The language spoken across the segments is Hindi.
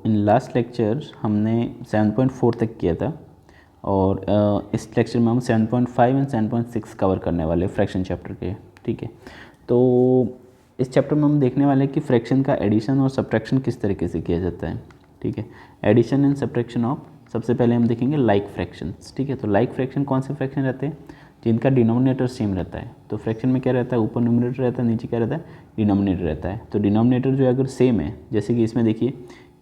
इन लास्ट लेक्चर हमने 7.4 तक किया था और इस लेक्चर में हम 7.5 एंड 7.6 कवर करने वाले फ्रैक्शन चैप्टर के। ठीक है, तो इस चैप्टर में हम देखने वाले हैं कि फ्रैक्शन का एडिशन और सब्ट्रैक्शन किस तरीके से किया जाता है। ठीक है, एडिशन एंड सब्ट्रैक्शन ऑफ, सबसे पहले हम देखेंगे लाइक फ्रैक्शंस। ठीक है, तो लाइक फ्रैक्शन कौन से फ्रैक्शन रहते हैं? जिनका डिनोमिनेटर सेम रहता है। तो फ्रैक्शन में क्या रहता है? ऊपर न्यूमरेटर रहता है, नीचे क्या रहता है? डिनोमिनेटर रहता है। तो डिनोमिनेटर जो है अगर सेम है, जैसे कि इसमें देखिए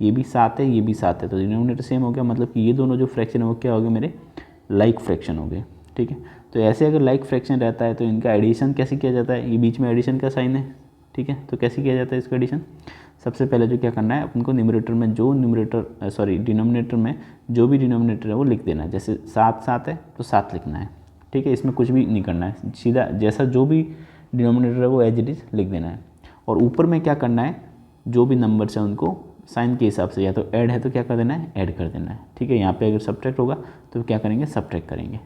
ये भी 7 है, ये भी 7 है, तो डिनोमिनेटर सेम हो गया, मतलब कि ये दोनों जो फ्रैक्शन है वो क्या हो गए? मेरे लाइक फ्रैक्शन हो गए। ठीक है, तो ऐसे अगर लाइक फ्रैक्शन रहता है तो इनका एडिशन कैसे किया जाता है? ये बीच में एडिशन का साइन है। ठीक है, तो कैसे किया जाता है इसका एडिशन? सबसे पहले जो क्या करना है अपन को, न्यूमरेटर में जो डिनोमिनेटर में जो भी डिनोमिनेटर है वो लिख देना है। जैसे 7 7 है तो 7 लिखना है। ठीक है, इसमें कुछ भी नहीं करना है, सीधा जैसा जो भी डिनोमिनेटर है वो एज इट इज लिख देना है। और ऊपर में क्या करना है? जो भी नंबर्स हैं उनको साइन के हिसाब से, या तो ऐड है तो क्या कर देना है? ऐड कर देना है। ठीक है, यहाँ पे अगर सब्ट्रैक्ट होगा तो क्या करेंगे? सब्ट्रैक्ट करेंगे।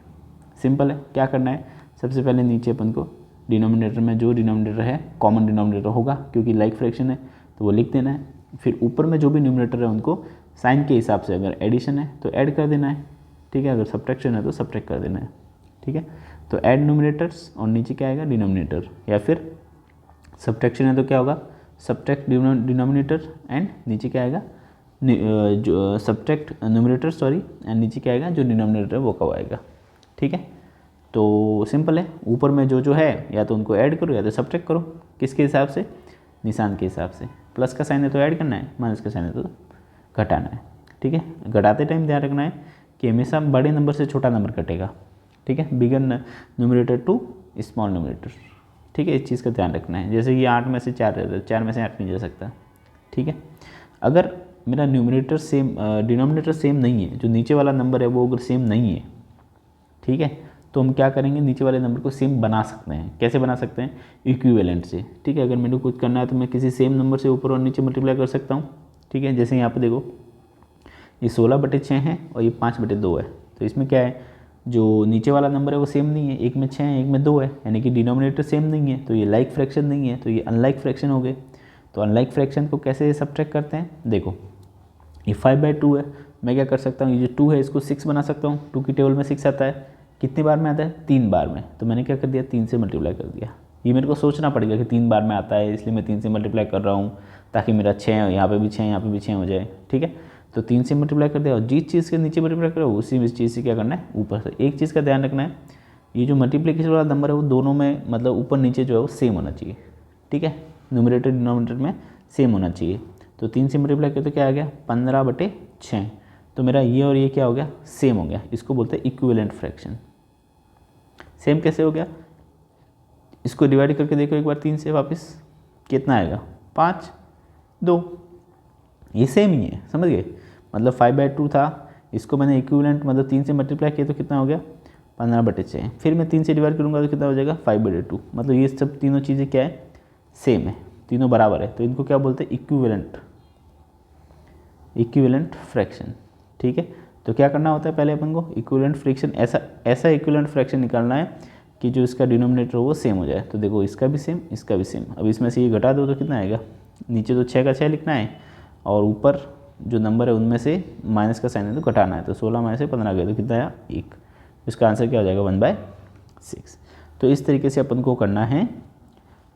सिंपल है। क्या करना है? सबसे पहले नीचे अपन को डिनोमिनेटर में जो डिनोमिनेटर है, कॉमन डिनोमिनेटर होगा क्योंकि लाइक फ्रैक्शन है तो वो लिख देना है। फिर ऊपर में जो भी न्यूमरेटर है उनको साइन के हिसाब से, अगर एडिशन है तो ऐड कर देना है। ठीक है, अगर सब्ट्रैक्शन है तो सब्ट्रैक्ट कर देना है। ठीक है, तो ऐड न्यूमरेटर्स और नीचे क्या आएगा? डिनोमिनेटर। या फिर सब्ट्रैक्शन है तो क्या होगा? सब्ट्रैक्ट डिनोमिनेटर एंड नीचे क्या आएगा? जो सब्ट्रैक्ट न्यूमरेटर एंड नीचे क्या आएगा? जो डिनोमिनेटर है वो कब आएगा। ठीक है, तो सिंपल है। ऊपर में जो है या तो उनको ऐड करो या तो सब्ट्रैक्ट करो। किसके हिसाब से? निशान के हिसाब से। प्लस का साइन है तो ऐड करना है, माइनस का साइन है तो घटाना है। ठीक है, घटाते टाइम ध्यान रखना है कि हमेशा बड़े नंबर से छोटा नंबर कटेगा। ठीक है, बिगर न्यूमरेटर टू स्मॉल न्यूमरेटर। ठीक है, इस चीज़ का ध्यान रखना है। जैसे कि 8 में से 4 रहता है, 4 में से 8 नहीं जा सकता। ठीक है, अगर मेरा न्यूमरेटर सेम डिनोमिनेटर सेम नहीं है, जो नीचे वाला नंबर है वो अगर सेम नहीं है, ठीक है, तो हम क्या करेंगे? नीचे वाले नंबर को सेम बना सकते हैं। कैसे बना सकते हैं? इक्विवेलेंट से। ठीक है, अगर मेरे को कुछ करना है तो मैं किसी सेम नंबर से ऊपर और नीचे मल्टीप्लाई कर सकता हूँ। ठीक है, जैसे यहाँ पे देखो ये 16/6 है और ये 5/2 है। तो इसमें क्या है? जो नीचे वाला नंबर है वो सेम नहीं है, एक में 6 है, एक में 2 है, यानी कि डिनोमिनेटर सेम नहीं है, तो ये लाइक फ्रैक्शन नहीं है, तो ये अनलाइक फ्रैक्शन हो गए। तो अनलाइक फ्रैक्शन को कैसे सब्ट्रैक्ट करते हैं? देखो ये 5/2 है, मैं क्या कर सकता हूँ? ये जो 2 है इसको 6 बना सकता हूँ। 2 की टेबल में 6 आता है, कितने बार में आता है? 3 बार में। तो मैंने क्या कर दिया? 3 से मल्टीप्लाई कर दिया। ये मेरे को सोचना पड़ेगा कि 3 बार में आता है, इसलिए मैं 3 से मल्टीप्लाई कर रहा हूँ ताकि मेरा 6 यहाँ पे भी 6 यहाँ पे भी 6 हो जाए। ठीक है, तो 3 से मल्टीप्लाई कर दिया और जिस चीज़ के नीचे मल्टीप्लाई करो उसी चीज़ से क्या करना है? ऊपर से। एक चीज़ का ध्यान रखना है, ये जो मल्टीप्लिकेशन वाला नंबर है वो दोनों में मतलब ऊपर नीचे जो है वो सेम होना चाहिए। ठीक है, न्यूमरेटर डिनोमिनेटर में सेम होना चाहिए। तो 3 से मल्टीप्लाई करते क्या आ गया? 15/6। तो मेरा ये और ये क्या हो गया? सेम हो गया। इसको बोलते हैं इक्विवेलेंट फ्रैक्शन। सेम कैसे हो गया? इसको डिवाइड करके देखो एक बार 3 से वापस, कितना आएगा? 5 2। ये सेम ही है, समझ गए? मतलब 5/2 था, इसको मैंने इक्विवेलेंट मतलब 3 से मल्टीप्लाई किया तो कितना हो गया? 15/6। फिर मैं 3 से डिवाइड करूँगा तो कितना हो जाएगा? 5/2। मतलब ये सब तीनों चीज़ें क्या है? सेम है, तीनों बराबर है। तो इनको क्या बोलते हैं? Equivalent fraction. ठीक है, तो क्या करना होता है? पहले अपन को इक्विवेलेंट फ्रैक्शन ऐसा इक्विवेलेंट फ्रैक्शन निकालना है कि जो इसका डिनोमिनेटर हो वो सेम हो जाए। तो देखो इसका भी सेम, इसका भी सेम। अब इसमें से ये घटा दो तो कितना आएगा? नीचे तो 6 का 6 लिखना है और ऊपर जो नंबर है उनमें से माइनस का साइन है तो घटाना है। तो 16 में से 15 गया तो कितना आया? 1। इसका आंसर क्या हो जाएगा? 1/6। तो इस तरीके से अपन को करना है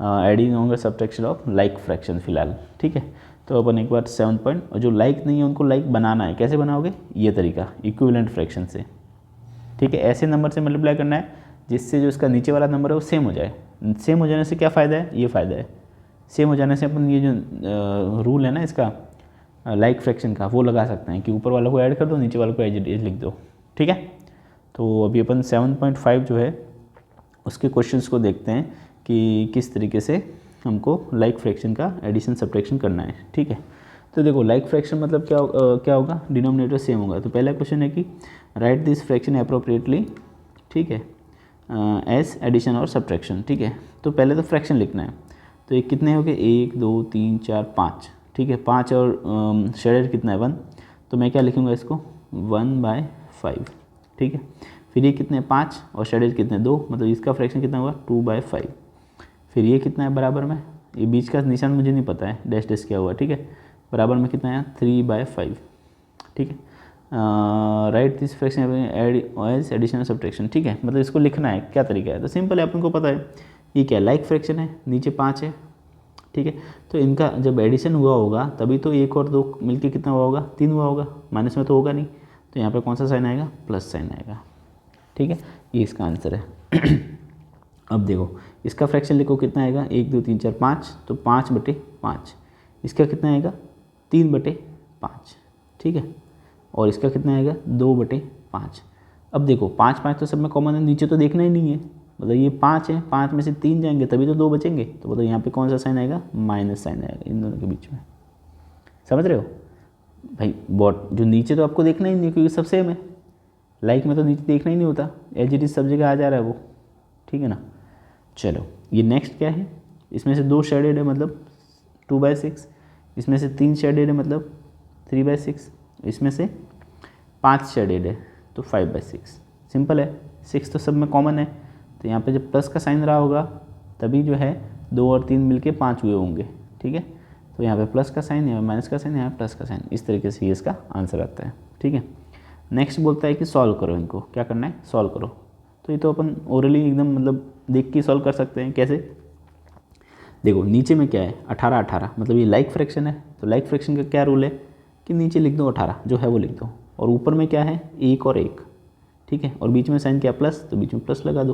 एडिंग और सब्ट्रैक्शन ऑफ लाइक फ्रैक्शन फिलहाल। ठीक है, तो अपन एक बार 7 पॉइंट, और जो लाइक नहीं है उनको लाइक बनाना है। कैसे बनाओगे? ये तरीका इक्विवेलेंट फ्रैक्शन से। ठीक है, ऐसे नंबर से मल्टीप्लाई करना है जिससे जो इसका नीचे वाला नंबर है वो सेम हो जाए। सेम हो जाने से क्या फ़ायदा है? ये फ़ायदा है, सेम हो जाने से अपन ये जो रूल है ना इसका लाइक फ्रैक्शन का, वो लगा सकते हैं कि ऊपर वाले को ऐड कर दो, नीचे वाले को एज इट इज लिख दो। ठीक है, तो अभी अपन 7.5 जो है उसके क्वेश्चंस को देखते हैं कि किस तरीके से हमको लाइक फ्रैक्शन का एडिशन सब्ट्रैक्शन करना है। ठीक है, तो देखो लाइक फ्रैक्शन मतलब क्या होगा? डिनोमिनेटर सेम होगा। तो पहला क्वेश्चन है कि राइट दिस फ्रैक्शन अप्रोप्रिएटली। ठीक है, एस एडिशन और सब्ट्रैक्शन। ठीक है, तो पहले तो फ्रैक्शन लिखना है। तो ये कितने हो गए? 1 2 3 4 5। ठीक है, 5 और शेडेड कितना है? 1। तो मैं क्या लिखूँगा इसको? 1/5। ठीक है, फिर ये कितने? 5 और शेडेड कितने? 2, मतलब इसका फ्रैक्शन कितना होगा? 2/5। फिर ये कितना है बराबर में? ये बीच का निशान मुझे नहीं पता है, डैश डैश क्या हुआ। ठीक है, बराबर में कितना आया 3/5। ठीक है, write this fraction as addition subtraction. ठीक है, मतलब इसको लिखना है, क्या तरीका है, तो सिंपल है, अपन को पता है ये क्या लाइक फ्रैक्शन है, नीचे 5 है। ठीक है, तो इनका जब एडिशन हुआ होगा तभी तो 1 और 2 मिलके कितना हुआ होगा 3 हुआ होगा, माइनस में तो होगा नहीं, तो यहाँ पे कौन सा साइन आएगा, प्लस साइन आएगा। ठीक है, ये इसका आंसर है। अब देखो इसका फ्रैक्शन लिखो, कितना आएगा 1 2 3 4 5, तो 5/5। इसका कितना आएगा 3/5। ठीक है, और इसका कितना आएगा 2/5। अब देखो 5 5 तो सब में कॉमन है, नीचे तो देखना ही नहीं है, मतलब ये 5 है, 5 में से 3 जाएंगे तभी तो 2 बचेंगे, तो मतलब यहाँ पे कौन सा साइन आएगा, माइनस साइन आएगा इन दोनों के बीच में। समझ रहे हो भाई, बॉट जो नीचे तो आपको देखना ही नहीं क्योंकि सब सेम है, लाइक में तो नीचे देखना ही नहीं होता, एज इट इज सब जगह आ जा रहा है वो। ठीक है ना, चलो ये नेक्स्ट क्या है, इसमें से 2 शेडेड है मतलब 2/6, इसमें से 3 शेडेड है मतलब 3/6, इसमें से 5 शेडेड है तो 5/6। सिंपल है, 6 तो सब में कॉमन है, तो यहाँ पे जब प्लस का साइन रहा होगा तभी जो है 2 और 3 मिलके 5 हुए होंगे। ठीक है, तो यहाँ पे प्लस का साइन, यहाँ माइनस का साइन, यहाँ प्लस का साइन, इस तरीके से ये इसका आंसर आता है। ठीक है, नेक्स्ट बोलता है कि सॉल्व करो, इनको क्या करना है, सॉल्व करो। तो ये तो अपन ओरली एकदम मतलब देख के सॉल्व कर सकते हैं। कैसे, देखो नीचे में क्या है 18 18, मतलब ये लाइक फ्रैक्शन है, तो लाइक फ्रैक्शन का क्या रूल है कि नीचे लिख दो 18 जो है वो लिख दो, और ऊपर में क्या है 1 और 1। ठीक है, और बीच में साइन क्या प्लस, तो बीच में प्लस लगा दो,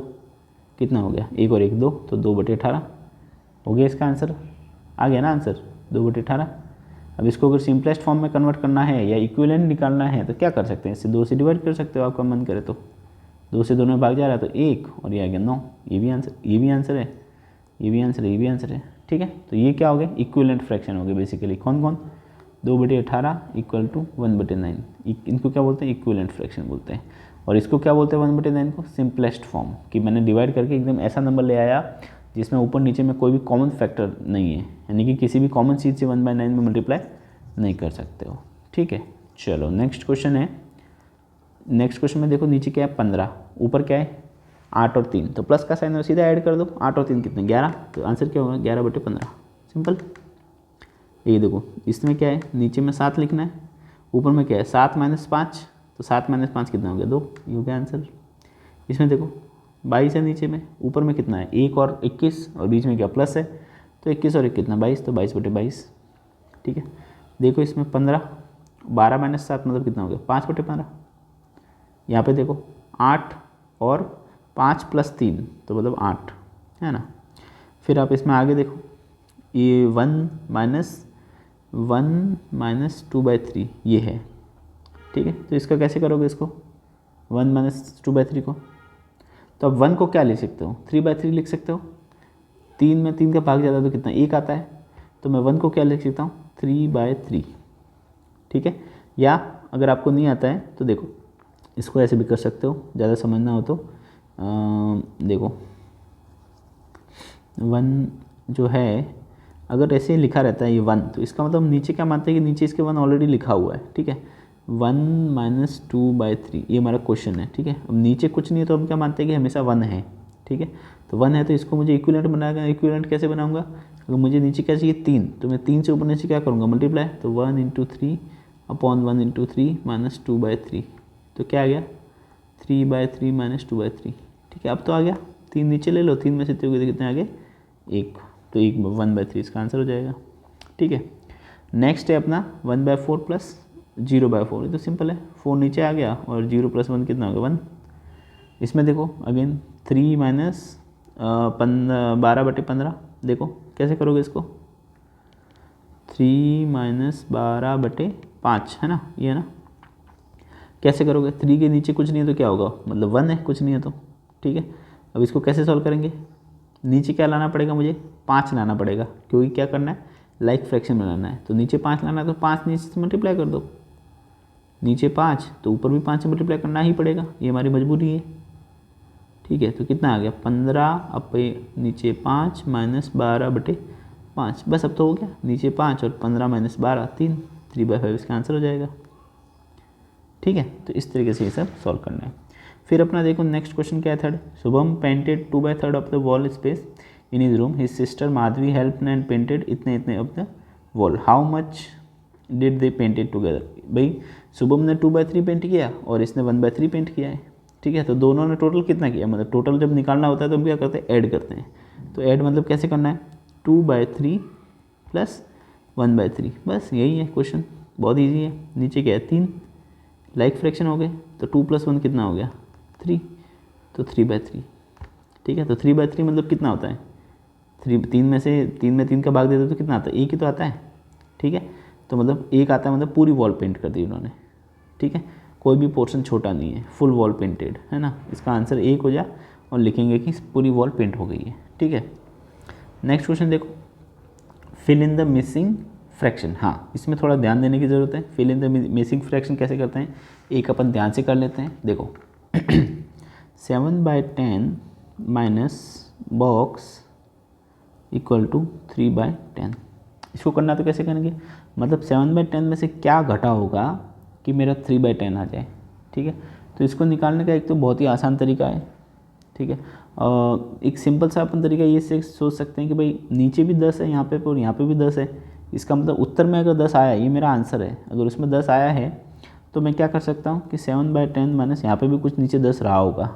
कितना हो गया 1 और 1 2, तो 2/18 हो गया इसका आंसर। आ गया ना आंसर 2/18। अब इसको अगर सिंपलेस्ट फॉर्म में कन्वर्ट करना है या इक्विवेलेंट निकालना है तो क्या कर सकते हैं, इससे 2 से डिवाइड कर सकते हो, आपका मन करे तो। 2 से दोनों में भाग जा रहा है तो 1 और ये आ गया 9, ये भी आंसर, ये भी आंसर है, ये भी आंसर है, ये भी आंसर है। ठीक है, तो ये क्या हो गया, इक्विवेलेंट फ्रैक्शन हो गया बेसिकली। कौन कौन, 2/18 इक्वल टू 1/9, इनको क्या बोलते हैं, इक्विवेलेंट फ्रैक्शन बोलते हैं। और इसको क्या बोलते हैं 1/9 को, सिंपलेस्ट फॉर्म, कि मैंने डिवाइड करके एकदम ऐसा नंबर ले आया जिसमें ऊपर नीचे में कोई भी कॉमन फैक्टर नहीं है, यानी कि किसी भी कॉमन चीज़ से 1/9 में मल्टीप्लाई नहीं कर सकते हो। ठीक है, चलो नेक्स्ट क्वेश्चन है। नेक्स्ट क्वेश्चन में देखो नीचे क्या है 15, ऊपर क्या है 8 और 3, तो प्लस का साइन सीधा ऐड कर दो, 8 और 3 कितने 11, तो आंसर क्या होगा 11/15। सिंपल। ये देखो इसमें क्या है, नीचे में 7 लिखना है, ऊपर में क्या है 7 - 5, तो 7 - 5 कितना हो गया 2, ये हो गया आंसर। इसमें देखो 22 है नीचे में, ऊपर में कितना है 1 और 21, और बीच में क्या प्लस है, तो 21 और 1 कितना 22, तो 22/22। ठीक है, देखो इसमें 15, 12 - 7 मतलब कितना हो गया 5/15। यहाँ पे देखो 8 और 5 + 3 तो मतलब 8 है ना। फिर आप इसमें आगे देखो, ये 1 - 2/3 ये है। ठीक है, तो इसका कैसे करोगे, इसको 1 - 2/3 को, तो अब 1 को क्या लिख सकते हो 3/3 लिख सकते हो, 3 में 3 का भाग जाता है तो कितना 1 आता है, तो मैं 1 को क्या लिख सकता हूँ 3/3। ठीक है, या अगर आपको नहीं आता है तो देखो इसको ऐसे भी कर सकते हो, ज़्यादा समझना हो तो देखो 1 जो है अगर ऐसे लिखा रहता है ये 1, तो इसका मतलब नीचे क्या मानते हैं कि नीचे इसके 1 ऑलरेडी लिखा हुआ है। ठीक है, 1 - 2/3 ये हमारा क्वेश्चन है। ठीक है, अब नीचे कुछ नहीं है तो हम क्या मानते हैं कि हमेशा 1 है। ठीक है, तो 1 है तो इसको मुझे इक्विवेलेंट बनाएगा, इक्विवेलेंट कैसे बनाऊंगा, अगर मुझे नीचे क्या चाहिए 3, तो मैं 3 से ऊपर नीचे क्या करूँगा मल्टीप्लाई, तो 1 × 3 अपॉन 1 × 3 - 2/3, तो क्या आ गया 3/3 - 2/3। ठीक है, अब तो आ गया, 3 नीचे ले लो, 3 में से कितने आ गए 1, तो 1/3 इसका आंसर हो जाएगा। ठीक है, नेक्स्ट है अपना 1/4 + 0/4, ये तो सिंपल है, 4 नीचे आ गया और 0 + 1 कितना होगा 1। इसमें देखो अगेन 3 - 12/15, देखो कैसे करोगे इसको, 3 - 12/5 है ना, ये है ना, कैसे करोगे 3 के नीचे कुछ नहीं है तो क्या होगा, मतलब 1 है, कुछ नहीं है तो। ठीक है, अब इसको कैसे सॉल्व करेंगे, नीचे क्या लाना पड़ेगा मुझे 5 लाना पड़ेगा, क्योंकि क्या करना है लाइक फ्रैक्शन बनाना है, तो नीचे 5 लाना है, तो 5 नीचे से मल्टीप्लाई कर दो, नीचे 5 तो ऊपर भी 5 से मल्टीप्लाई करना ही पड़ेगा, ये हमारी मजबूरी है। ठीक है, तो कितना आ गया 15 अब नीचे 5 - 12/5, बस अब तो हो गया, नीचे 5 और 15 - 12 3, 3/5 इसका आंसर हो जाएगा। ठीक है, तो इस तरीके से ये सब सॉल्व करना है। फिर अपना देखो नेक्स्ट क्वेश्चन क्या है third, Shubham painted 2/3 of the wall space in his room, his sister Madhavi help and painted इतने of the wall, how much did they painted together? भाई शुभम ने 2/3 पेंट किया और इसने 1/3 पेंट किया है, ठीक है। तो दोनों ने टोटल कितना किया, मतलब टोटल जब निकालना होता है तो हम क्या करते हैं, ऐड करते हैं। तो ऐड मतलब कैसे करना है, 2/3 प्लस 1/3, बस यही है क्वेश्चन, बहुत ईजी है। नीचे क्या है, 3 लाइक फ्रैक्शन हो गए, तो 2 + 1 कितना हो गया, 3, तो 3/3, ठीक है। तो 3/3 मतलब कितना होता है, 3 में से 3 का भाग देते तो कितना आता है, 1 ही तो आता है, ठीक है। तो मतलब 1 आता है, मतलब पूरी वॉल पेंट कर दी उन्होंने, ठीक है। कोई भी पोर्शन छोटा नहीं है, फुल वॉल पेंटेड है ना। इसका आंसर 1 हो जा और लिखेंगे कि पूरी वॉल पेंट हो गई है, ठीक है। नेक्स्ट क्वेश्चन देखो, fill in the missing fraction. हाँ, इसमें थोड़ा ध्यान देने की ज़रूरत है। Fill in the missing fraction कैसे करते हैं, एक अपन ध्यान से कर लेते हैं। देखो 7/10 माइनस बॉक्स इक्वल टू 3/10। इसको करना तो कैसे करेंगे, मतलब 7/10 में से क्या घटा होगा कि मेरा 3/10 आ जाए, ठीक है। तो इसको निकालने का एक तो बहुत ही आसान तरीका है, ठीक है। एक सिंपल सा अपन तरीका ये से सोच सकते हैं कि भाई नीचे भी 10 है यहाँ पे और यहाँ पे भी 10 है, इसका मतलब उत्तर में अगर 10 आया, ये मेरा आंसर है, अगर उसमें 10 आया है तो मैं क्या कर सकता हूँ कि 7/10 माइनस यहाँ पे भी कुछ नीचे 10 रहा होगा,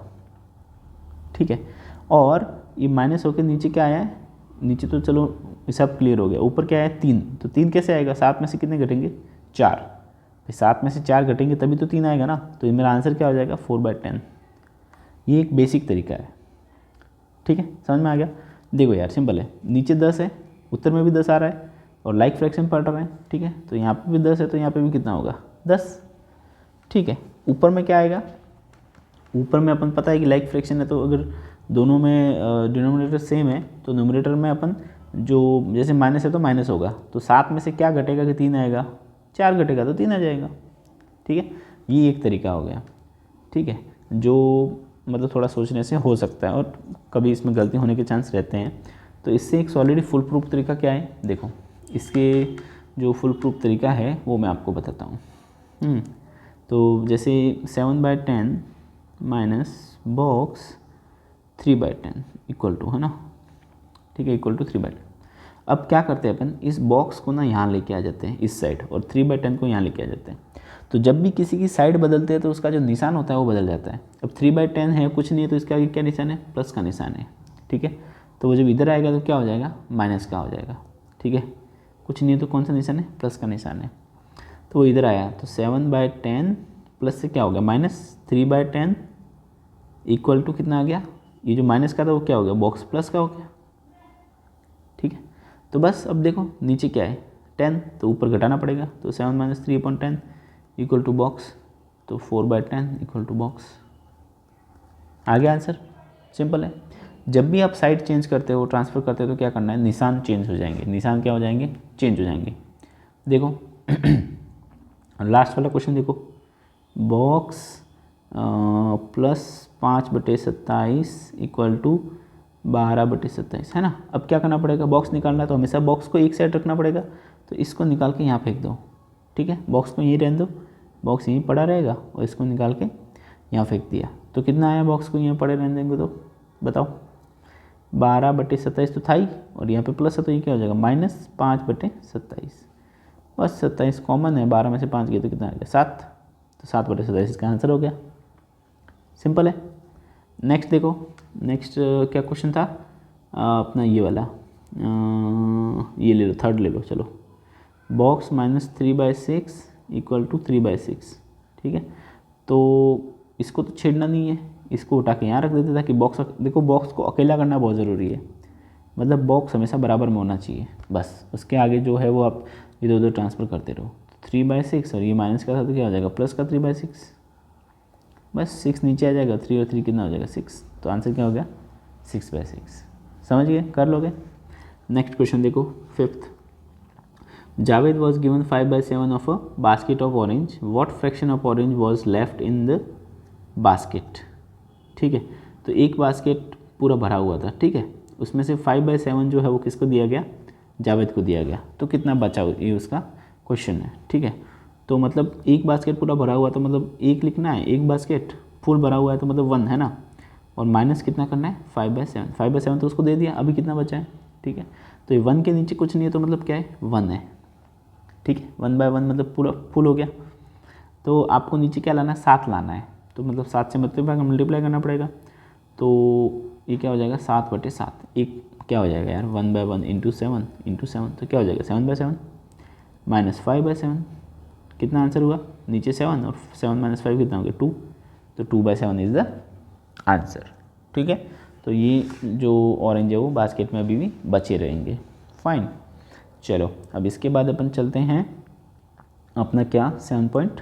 ठीक है। और ये माइनस होकर नीचे क्या आया है, नीचे तो चलो सब क्लियर हो गया, ऊपर क्या है 3, तो 3 कैसे आएगा, 7 में से कितने घटेंगे, 4, 7 में से 4 घटेंगे तभी तो 3 आएगा ना। तो ये मेरा आंसर क्या हो जाएगा, 4/10। ये एक बेसिक तरीका है, ठीक है, समझ में आ गया। देखो यार सिंपल है, नीचे 10 है, उत्तर में भी 10 आ रहा है और लाइक फ्रैक्शन पढ़ रहे हैं, ठीक है। तो यहाँ पे भी 10 है तो यहाँ पे भी कितना होगा, 10, ठीक है। ऊपर में क्या आएगा, ऊपर में अपन पता है कि लाइक फ्रैक्शन है, तो अगर दोनों में डिनोमिनेटर सेम है तो न्यूमरेटर में अपन जो जैसे माइनस है तो माइनस होगा, तो 7 में से क्या घटेगा कि 3 आएगा, 4 घटेगा तो 3 आ जाएगा, ठीक है। ये एक तरीका हो गया, ठीक है, जो मतलब थोड़ा सोचने से हो सकता है और कभी इसमें गलती होने के चांस रहते हैं। तो इससे एक सॉलिड फुल प्रूफ तरीका क्या है, देखो इसके जो फुल प्रूफ तरीका है वो मैं आपको बताता हूँ। तो जैसे 7/10 माइनस बॉक्स 3/10 इक्वल टू, है ना, ठीक है, इक्वल टू 3/10। अब क्या करते हैं अपन, इस बॉक्स को ना यहाँ लेके आ जाते हैं इस साइड और 3/10 को यहाँ लेके आ जाते हैं। तो जब भी किसी की साइड बदलते हैं तो उसका जो निशान होता है वो बदल जाता है। अब 3/10 है, कुछ नहीं है, तो इसका आगे क्या निशान है, प्लस का निशान है, ठीक है। तो वो जब इधर आएगा तो क्या हो जाएगा, माइनस का हो जाएगा, ठीक है। कुछ नहीं है तो कौन सा निशान है, प्लस का निशान है। तो वो इधर आया तो 7/10 प्लस से क्या हो गया, -3/10 इक्वल टू कितना आ गया, ये जो माइनस का था वो क्या हो गया, बॉक्स प्लस का हो गया, ठीक है। तो बस अब देखो नीचे क्या है 10, तो ऊपर घटाना पड़ेगा, तो 7 - 3/10 इक्वल टू बॉक्स, तो 4/10 इक्वल टू बॉक्स। आ गया आंसर, सिंपल है। जब भी आप साइड चेंज करते हो, ट्रांसफ़र करते हो, तो क्या करना है, निशान चेंज हो जाएंगे, निशान क्या हो जाएंगे, चेंज हो जाएंगे। देखो लास्ट वाला क्वेश्चन देखो, बॉक्स प्लस 5/27 इक्वल टू 12/27, है ना। अब क्या करना पड़ेगा, बॉक्स निकालना है तो हमेशा बॉक्स को एक साइड रखना पड़ेगा, तो इसको निकाल के यहाँ फेंक दो, ठीक है। बॉक्स को यहीं रहने दो, बॉक्स यहीं पड़ा रहेगा और इसको निकाल के यहाँ फेंक दिया, तो कितना आया, बॉक्स को यहाँ पड़े रहने देंगे तो बताओ, 12/27 तो था ही और यहाँ पे प्लस है तो ये क्या हो जाएगा, -5/27, बस 27 कॉमन है, 12 में से 5 गए तो कितना आ गया, 7, तो 7/27 इसका आंसर हो गया, सिंपल है। नेक्स्ट देखो, नेक्स्ट क्या क्वेश्चन था अपना ये वाला, ये ले लो, थर्ड ले लो, चलो, बॉक्स -3/6 इक्वल टू 3/6, ठीक है। तो इसको तो छेड़ना नहीं है, इसको उठा के यहाँ रख देते ताकि बॉक्स, देखो बॉक्स को अकेला करना बहुत ज़रूरी है, मतलब बॉक्स हमेशा बराबर में होना चाहिए, बस उसके आगे जो है वो आप इधर उधर ट्रांसफ़र करते रहो। 3/6 और ये माइनस का था तो क्या हो जाएगा, प्लस का 3/6, बस 6 नीचे आ जाएगा, 3 और 3 कितना हो जाएगा, 6, तो आंसर क्या हो गया, 6/6। समझ गए, कर लोगे। नेक्स्ट क्वेश्चन देखो, 5th, Javed was given 5/7 of a basket of orange, what fraction of orange was left in the basket, ठीक है। तो एक बास्केट पूरा भरा हुआ था, ठीक है, उसमें से 5/7 जो है वो किसको दिया गया, जावेद को दिया गया, तो कितना बचा, ये उसका क्वेश्चन है, ठीक है। तो मतलब एक बास्केट पूरा भरा हुआ तो मतलब एक लिखना है, एक बास्केट फुल भरा हुआ है तो मतलब 1 है ना, और माइनस कितना करना है, 5/7, 5/7 तो उसको दे दिया, अभी कितना बचा है, ठीक है। तो ये 1 के नीचे कुछ नहीं है तो मतलब क्या है, 1 है, ठीक है, 1/1 मतलब पूरा फुल हो गया। तो आपको नीचे क्या लाना है, 7 लाना है, तो मतलब 7 से मल्टीप्लाई करना पड़ेगा। तो ये क्या हो जाएगा, 7/7, एक क्या हो जाएगा यार 1/1 इंटू 7, तो क्या हो जाएगा 7/7 माइनस 5/7, कितना आंसर हुआ, नीचे 7 और 7 माइनस 5 कितना हो गया 2, तो 2/7 इज़ द आंसर। ठीक है, तो ये जो ऑरेंज है वो बास्केट में अभी भी बचे रहेंगे। फाइन, चलो अब इसके बाद अपन चलते हैं अपना क्या 7 पॉइंट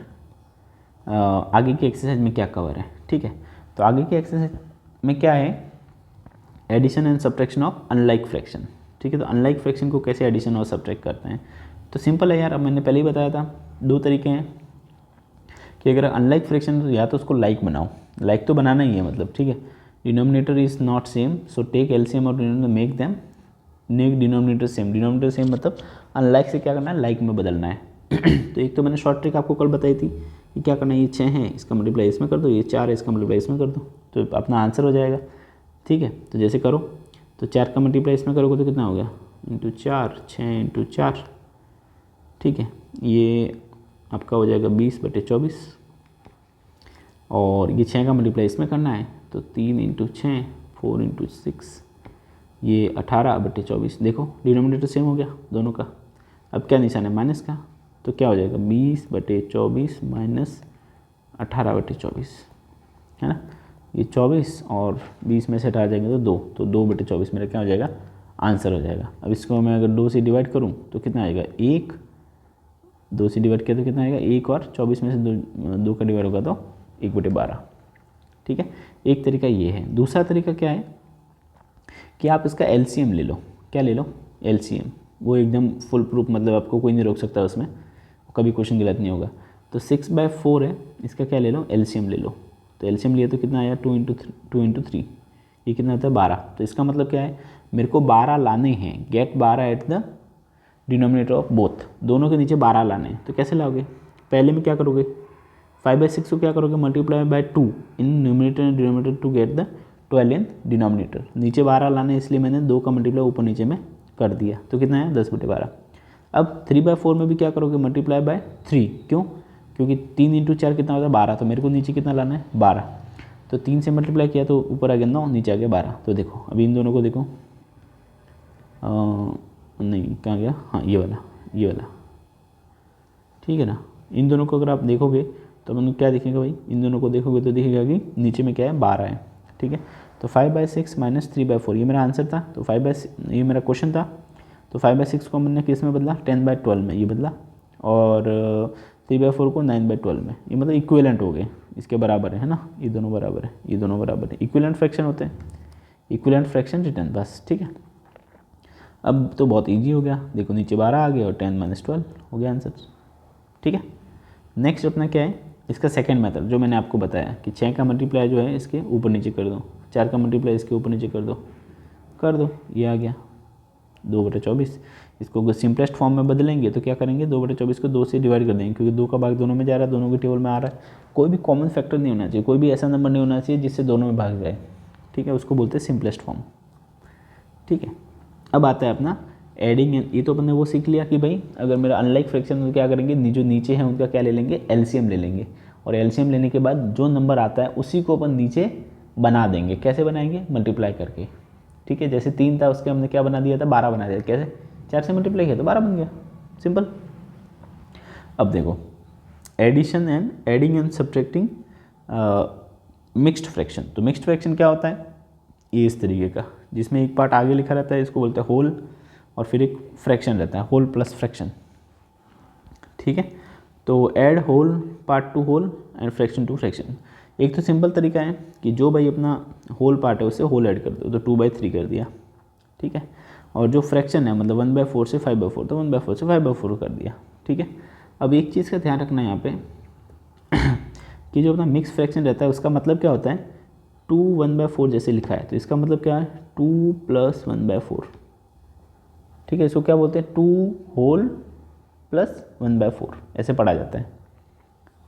आगे की एक्सरसाइज में क्या कवर है। ठीक है, तो आगे की एक्सरसाइज में क्या है, addition and subtraction of unlike fraction. ठीक है, तो अनलाइक फ्रैक्शन को कैसे एडिशन और सब्ट्रैक्ट करते हैं, तो सिंपल है यार, अब मैंने पहले ही बताया था 2 तरीके हैं कि अगर अनलाइक फ्रैक्शन तो या तो उसको लाइक बनाओ, लाइक तो बनाना ही है मतलब, ठीक है, denominator is not same so take LCM और denominator make them neck denominator same मतलब अनलाइक से क्या करना है, लाइक में बदलना है। तो एक तो मैंने शॉर्ट ट्रिक आपको कल बताई थी कि क्या करना है, ये 6 है इसका मल्टीप्लाई इसमें कर दो, ये 4 है इसका मल्टीप्लाई इसमें कर दो, तो अपना आंसर हो जाएगा। ठीक है, तो जैसे करो, तो 4 का मल्टीप्लाई इसमें करोगे तो कितना हो गया, इंटू 4, 6 इंटू 4। ठीक है, ये आपका हो जाएगा 20/24, और ये 6 का मल्टीप्लाई इसमें करना है तो 3 इंटू 6, 4 इंटू 6, ये 18/24। देखो डिनोमिनेटर सेम हो गया दोनों का। अब क्या निशान है, माइनस का, तो क्या हो जाएगा 20/24 माइनस 18/24, है ना, ये 24 और 20 में से हटा जाएंगे तो 2, तो 2/24 मेरा क्या हो जाएगा, आंसर हो जाएगा। अब इसको मैं अगर 2 से डिवाइड करूँ तो कितना आएगा, 1, 2 से डिवाइड किया तो कितना आएगा 1, और 24 में से 2 का डिवाइड होगा तो 1/12। ठीक है, एक तरीका ये है। दूसरा तरीका क्या है कि आप इसका एलसीएम ले लो। क्या ले लो, एलसीएम, वो एकदम फुल प्रूफ, मतलब आपको कोई नहीं रोक सकता उसमें, कभी क्वेश्चन गलत नहीं होगा। तो 6/4 है, इसका क्या ले लो, एलसीएम ले लो। तो एलसीएम लिया तो कितना आया 2 इंटू 3, ये कितना होता है 12। तो इसका मतलब क्या है, मेरे को 12 लाने हैं, get 12 at the denominator of both, दोनों के नीचे 12 लाने हैं। तो कैसे लाओगे, पहले में क्या करोगे, 5/6 को क्या करोगे, multiply by 2 in numerator and denominator to get the 12 in denominator. नीचे 12 लाने इसलिए मैंने 2 का मल्टीप्लाई ऊपर नीचे में कर दिया, तो कितना है 10/12। अब 3/4 में भी क्या करोगे, मल्टीप्लाई बाय 3, क्यों, क्योंकि 3 इंटू 4 कितना होता है 12, तो मेरे को नीचे कितना लाना है 12, तो 3 से मल्टीप्लाई किया तो ऊपर आ गया 9, नीचे आ गया 12। तो देखो अभी इन दोनों को देखो, नहीं कहाँ गया, हाँ ये वाला, ठीक है ना। इन दोनों को अगर आप देखोगे तो अपन क्या दिखेगा भाई, इन दोनों को देखोगे तो दिखेगा कि नीचे में क्या है 12 है। ठीक है, तो 5/6 माइनस 3/4 ये मेरा आंसर था, तो ये मेरा क्वेश्चन था। तो 5/6 को हमने किस में बदला, 10/12 में ये बदला, और 3/4 को 9/12 में, ये मतलब इक्विवेलेंट हो गए, इसके बराबर है ना, ये दोनों बराबर है, ये दोनों बराबर है, इक्विवेलेंट फ्रैक्शन होते हैं, इक्विवेलेंट फ्रैक्शन रिटर्न, बस। ठीक है, अब तो बहुत ईजी हो गया, देखो नीचे 12 आ गया और 10 - 12 हो गया आंसर। ठीक है, नेक्स्ट अपना क्या है, इसका सेकंड मेथड जो मैंने आपको बताया कि 6 का मल्टीप्लाई जो है इसके ऊपर नीचे कर दो, 4 का मल्टीप्लाई इसके ऊपर नीचे कर दो, ये आ गया 2/24। इसको अगर सिंपलेस्ट फॉर्म में बदलेंगे तो क्या करेंगे, 2/24 को 2 से डिवाइड कर देंगे, क्योंकि 2 का भाग दोनों में जा रहा है, दोनों के टेबल में आ रहा है। कोई भी कॉमन फैक्टर नहीं होना चाहिए, कोई भी ऐसा नंबर नहीं होना चाहिए जिससे दोनों में भाग जाए। ठीक है, उसको बोलते हैं सिंपलेस्ट फॉर्म। ठीक है, अब आता है अपना एडिंग एंड, ये तो अपने वो सीख लिया कि भाई अगर मेरा अनलाइक फ्रैक्शन तो क्या करेंगे, जो नीचे है उनका क्या ले लेंगे, एलसीएम ले लेंगे, और एलसीएम लेने के बाद जो नंबर आता है उसी को अपन नीचे बना देंगे। कैसे बनाएंगे, मल्टीप्लाई करके। ठीक है, जैसे 3 था उसके हमने क्या बना दिया था, 12 बना दिया। कैसे, 4 से मल्टीप्लाई किया तो 12 बन गया, सिंपल। अब देखो adding and subtracting mixed fraction. तो मिक्स्ड फ्रैक्शन क्या होता है, ये इस तरीके का, जिसमें एक पार्ट आगे लिखा रहता है, इसको बोलते हैं होल, और फिर एक फ्रैक्शन रहता है, होल प्लस फ्रैक्शन। ठीक है, तो add whole part to whole and fraction to fraction. एक तो सिंपल तरीका है कि जो भाई अपना होल पार्ट है उससे होल ऐड कर दो, तो 2/3 कर दिया। ठीक है, और जो फ्रैक्शन है मतलब 1/4 से 5/4, तो 1/4 से 5/4 कर दिया। ठीक है, अब एक चीज़ का ध्यान रखना है यहाँ पे कि जो अपना मिक्स फ्रैक्शन रहता है उसका मतलब क्या होता है, 2 1/4 जैसे लिखा है, तो इसका मतलब क्या है 2 + 1/4। ठीक है, इसको क्या बोलते हैं, 2 होल प्लस 1/4 ऐसे पढ़ा जाता है।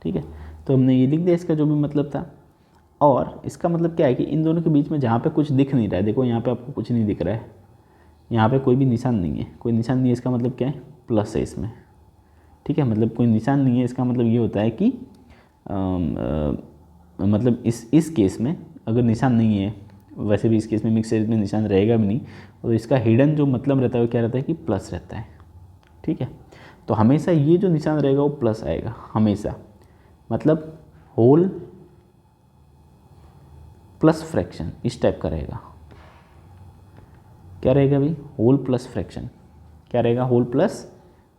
ठीक है, तो हमने ये लिख दिया इसका जो भी मतलब था। और इसका मतलब क्या है कि इन दोनों के बीच में जहाँ पे कुछ दिख नहीं रहा है, देखो यहाँ पे आपको कुछ नहीं दिख रहा है, यहाँ पे कोई भी निशान नहीं है, कोई निशान नहीं है, इसका मतलब क्या है, प्लस है इसमें। ठीक है, मतलब कोई निशान नहीं है, इसका मतलब ये होता है कि मतलब इस केस में अगर निशान नहीं है, वैसे भी इस केस में मिक्स सीरीज में निशान रहेगा भी नहीं, तो इसका हिडन जो मतलब रहता है वो क्या रहता है कि प्लस रहता है। ठीक है, तो हमेशा ये जो निशान रहेगा वो प्लस आएगा हमेशा, मतलब होल प्लस फ्रैक्शन इस टाइप का रहेगा। क्या रहेगा भाई? Whole plus fraction. क्या रहेगा? Whole plus